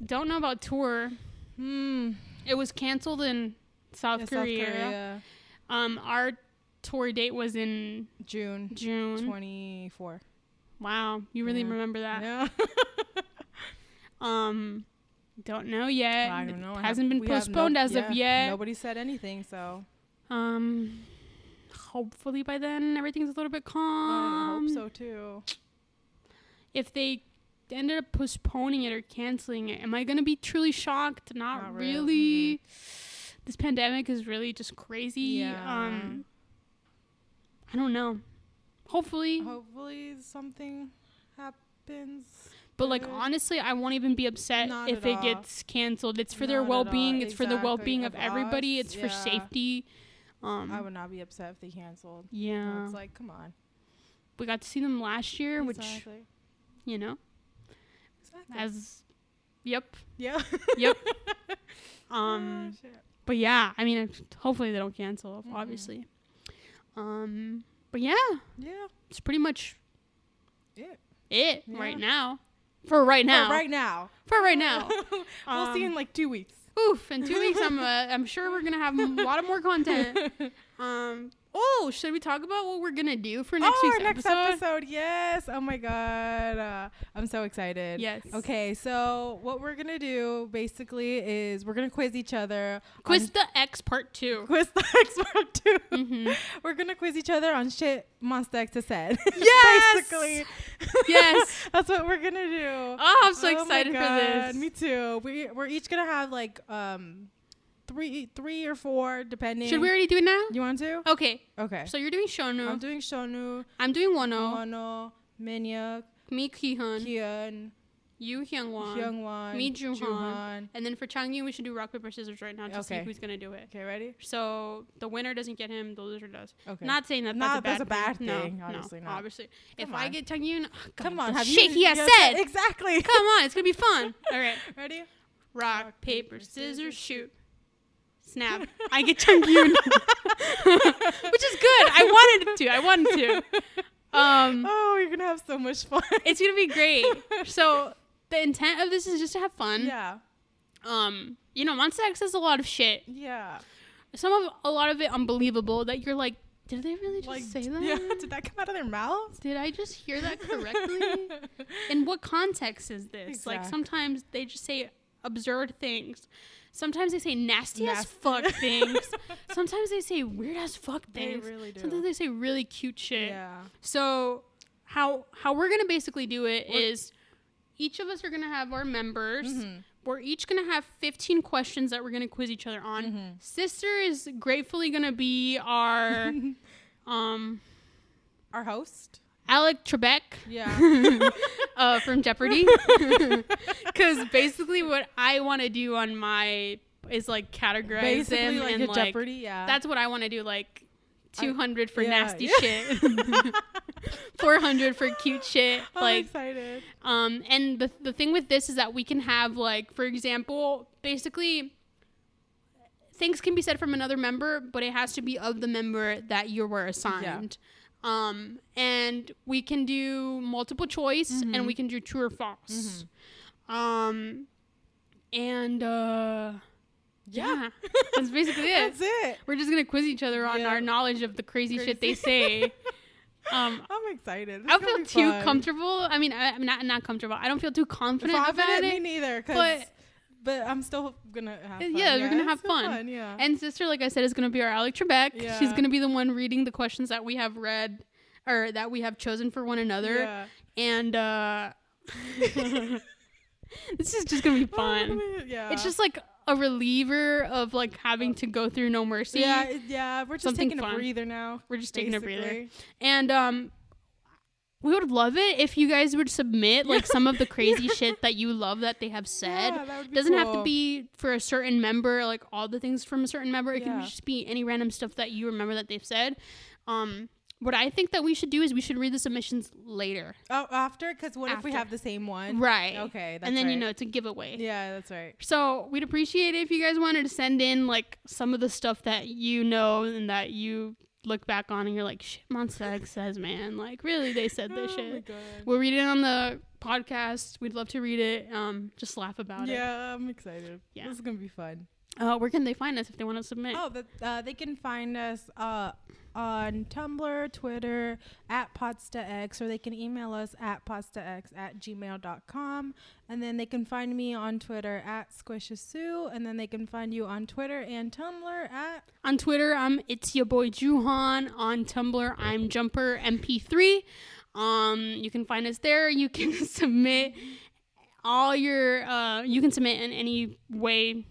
Don't know about tour. It was canceled in South Korea. Our tour date was in June 24. Wow, you really remember that? Yeah. Don't know yet. I don't know. Hasn't been postponed as of yet. Nobody said anything, so. hopefully by then everything's a little bit calm. I hope so too. If they ended up postponing it or canceling it, am I gonna be truly shocked? Not really. This pandemic is really just crazy. Yeah. I don't know. Hopefully something happens. But like honestly, I won't even be upset if it gets canceled. It's for their well-being. It's for the well-being of everybody. It's for safety. I would not be upset if they canceled. Yeah. No, it's like, come on. We got to see them last year, which, you know, yep. Yeah. Yep. But yeah, I mean, hopefully they don't cancel, obviously. But yeah. Yeah. It's pretty much it right now. For right now. We'll see in like 2 weeks. Oof, in 2 weeks I'm sure we're gonna have a lot of more content. Should we talk about what we're gonna do for next week's episode? Yes. Oh my god, I'm so excited. Yes. Okay, so what we're gonna do basically is we're gonna quiz each other. Quiz the X part 2. Mm-hmm. We're gonna quiz each other on shit Monsta X has said. Yes. Basically. Yes. That's what we're gonna do. Oh, I'm so excited for this. Me too. We're each gonna have like three or four depending. Should we already do it now? You want to? Okay. So you're doing Shonu. I'm doing Shonu. I'm doing Wano. Minhyuk. Me Kihyun. You Hyungwon. Me Juhan. And then for Changyun, we should do rock, paper, scissors right now to see who's going to do it. Okay, ready? So the winner doesn't get him, the loser does. Okay. Not saying that's a bad thing. No, obviously not. Obviously. If I get Changyun, come on. Shit he has said. Exactly. Come on, it's going to be fun. All right. Ready? Rock, paper, scissors, shoot. Snap. I get Changyun. Which is good. I wanted to. You're going to have so much fun. It's going to be great. So the intent of this is just to have fun. Yeah. You know, Monsta X says a lot of shit. Yeah. A lot of it unbelievable that you're like, did they really just say that? Yeah. Did that come out of their mouths? Did I just hear that correctly? In what context is this? Exactly. Like sometimes they just say absurd things. Sometimes they say nasty as fuck things. Sometimes they say weird as fuck things. They really do. Sometimes they say really cute shit. Yeah. So how we're gonna basically do it is each of us are gonna have our members. Mm-hmm. We're each gonna have 15 questions that we're gonna quiz each other on. Mm-hmm. Sister is gratefully gonna be our our host. Alec Trebek, from Jeopardy, because basically what I want to do on my is like categorize them like and like Jeopardy, yeah. That's what I want to do, like 200 for nasty shit, 400 for cute shit. I'm excited. And the thing with this is that we can have like, for example, basically things can be said from another member, but it has to be of the member that you were assigned. Yeah. And we can do multiple choice and we can do true or false. That's basically it. That's it. We're just going to quiz each other on our knowledge of the crazy shit they say. I'm excited. I don't feel too comfortable. I mean, I'm not comfortable. I don't feel too confident about it. Me neither. But I'm still gonna have fun. Yeah, we're gonna have fun. Yeah. And Sister, like I said, is gonna be our Alec Trebek. Yeah. She's gonna be the one reading the questions that we have read or that we have chosen for one another. Yeah. And this is just gonna be fun. It's just like a reliever of like having to go through No.Mercy. Yeah. We're just taking a breather now. We're just taking a breather. And we would love it if you guys would submit like some of the crazy shit that you love that they have said. Yeah, that would be Doesn't cool. have to be for a certain member, like all the things from a certain member. It can just be any random stuff that you remember that they've said. What I think that we should do is we should read the submissions later. Oh, after? Because what if we have the same one? Right. Okay, that's and then, right. you know, it's a giveaway. Yeah, that's right. So we'd appreciate it if you guys wanted to send in like some of the stuff that you know and that you look back on and you're like, shit, Monsta X says, man, like really they said this shit. We'll read it on the podcast. We'd love to read it. Just laugh about it. Yeah, I'm excited. Yeah. This is gonna be fun. Where can they find us if they want to submit? They can find us on Tumblr, Twitter, at Monsta X, or they can email us at monstax@gmail.com. And then they can find me on Twitter at SquishASue, and then they can find you on Twitter and Tumblr at... On Twitter, it's your boy Juhan. On Tumblr, I'm Jumper MP3. You can find us there. You can submit all your you can submit in any way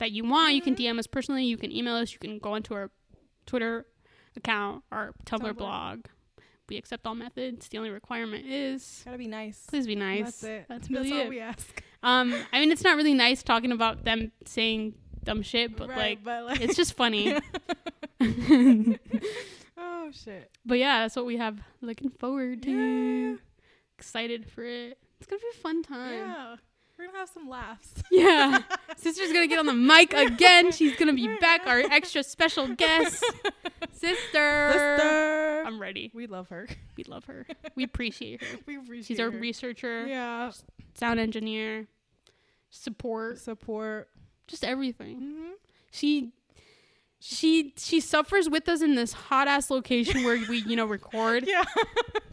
that you want. You can DM us personally, you can email us, you can go into our Twitter account, our Tumblr blog. We accept all methods. The only requirement is gotta be nice. Please be nice. That's it. That's really all it. we ask. I mean, it's not really nice talking about them saying dumb shit, but like it's just funny. Oh shit. But yeah, that's what we have looking forward to. Yeah. Excited for it. It's gonna be a fun time. Yeah. We're gonna have some laughs. Yeah. Sister's gonna get on the mic again. She's gonna be back, our extra special guest. Sister. I'm ready. We love her. We love her. We appreciate her. She's our researcher. Yeah. Sound engineer. Support. Just everything. Mm-hmm. She suffers with us in this hot ass location where we, record. Yeah.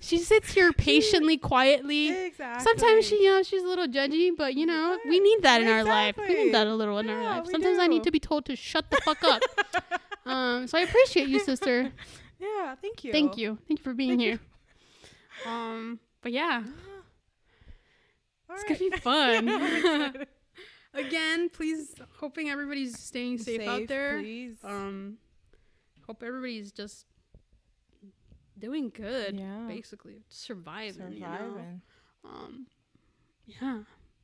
She sits here patiently, quietly. Exactly. Sometimes she's a little judgy, but we need that in our life. We need that a little in our life. Sometimes I need to be told to shut the fuck up. So I appreciate you, sister. Yeah, thank you. Thank you for being here. But yeah. It's gonna be fun. Again, please, hoping everybody's staying safe out there. Please. Hope everybody's just doing good. Yeah. Basically, surviving. Yeah.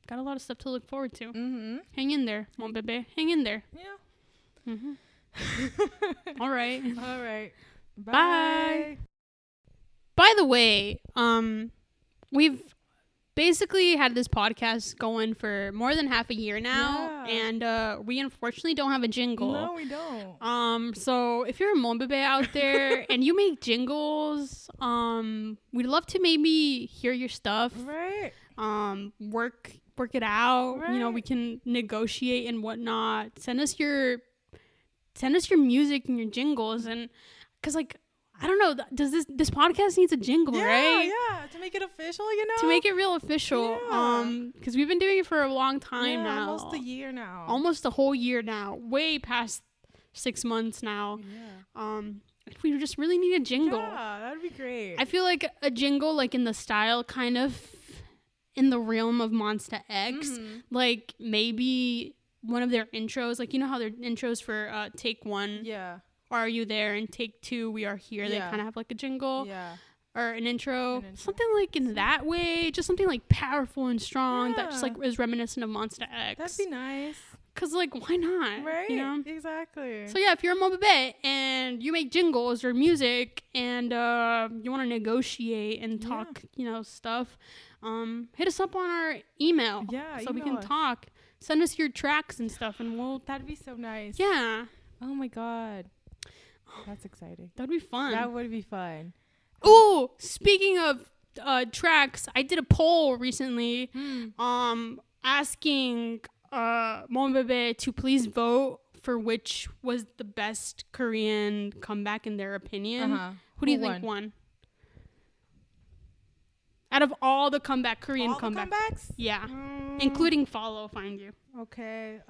Got a lot of stuff to look forward to. Mm-hmm. Hang in there, mon bébé. Hang in there. Yeah. Mm-hmm. All right. Bye. By the way, we've basically had this podcast going for more than half a year now, and we unfortunately don't have a jingle. No, we don't. So if you're a mon bébé out there and you make jingles, we'd love to maybe hear your stuff. Right. Work it out. Right. We can negotiate and whatnot. Send us your music and your jingles, and because I don't know, does this podcast needs a jingle, right? Yeah, to make it official, To make it real official. Because we've been doing it for a long time now. Almost a year now. Almost a whole year now. Way past 6 months now. Yeah. We just really need a jingle. Yeah, that'd be great. I feel like a jingle, in the style, kind of in the realm of Monsta X. Mm-hmm. Like, maybe one of their intros, you know how their intros for take 1. Yeah. Are you there? And take 2, we are here. Yeah. They kind of have a jingle. Yeah. Or an intro. Something in that way. Just something powerful and strong that just is reminiscent of Monsta X. That'd be nice. Cause why not? Right. Exactly. So yeah, if you're a mon bébé and you make jingles or music and you want to negotiate and talk, stuff, hit us up on our email. Yeah. So we can talk. Send us your tracks and stuff, and That'd be so nice. Yeah. Oh my god. That's exciting. That'd be fun. That would be fun. Ooh, speaking of tracks, I did a poll recently, asking mon bébé to please vote for which was the best Korean comeback in their opinion. Who do you think won? Out of all the Korean comebacks? Comebacks? Yeah, including Follow Find You. Okay.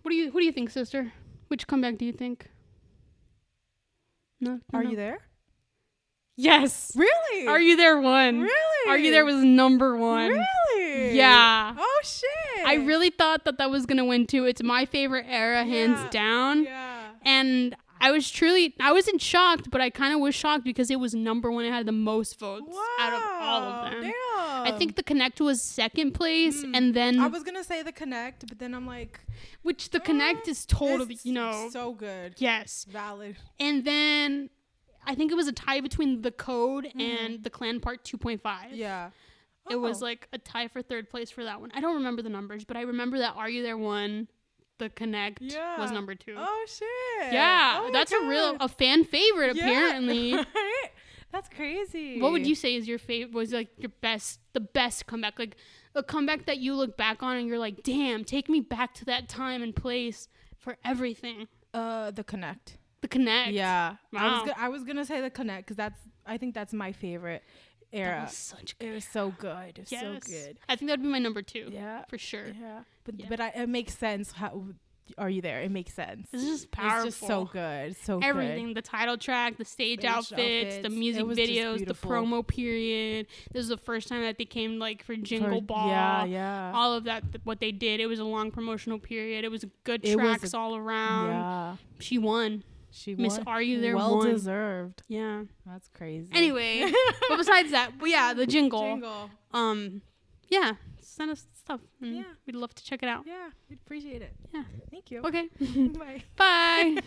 What do you think, sister? Which comeback do you think? No. Are You There? Yes. Really? Are You There won? Really? Are You There was number 1. Really? Yeah. Oh shit. I really thought that was gonna win too. It's my favorite era, hands down. Yeah. And I wasn't shocked, but I kind of was shocked because it was number 1. It had the most votes out of all of them. Damn. I think the Connect was second place, and then I was gonna say the Connect, but then I'm like, which the Connect is totally, so good. Yes. Valid. And then I think it was a tie between the Code and the Clan Part 2.5. Yeah. It was a tie for third place for that one. I don't remember the numbers, but I remember that Are You There won. The Connect was number 2. Oh shit. Yeah, oh that's a fan favorite apparently. Right? That's crazy. What would you say is your favorite? Was like the best comeback? Like a comeback that you look back on and you're like, damn, take me back to that time and place for everything. The Connect. The Connect. Yeah. Wow. I was gonna say the Connect because I think that's my favorite era. That was such good. It was so good. It was so good. I think that'd be my number 2. Yeah. For sure. Yeah. But it makes sense. How are you there? It makes sense. This is powerful. It's just so good. So everything. good. The title track, the stage outfits, the music videos, the promo period. This is the first time that they came like for Jingle Ball. Yeah. All of that, what they did. It was a long promotional period. It was good tracks all around. Yeah. She won. Miss Are You There well won. Deserved. Yeah. That's crazy. Anyway, but besides that, the jingle. Yeah. Send us stuff. We'd love to check it out. Yeah. We'd appreciate it. Yeah. Thank you. Okay. Bye. Bye.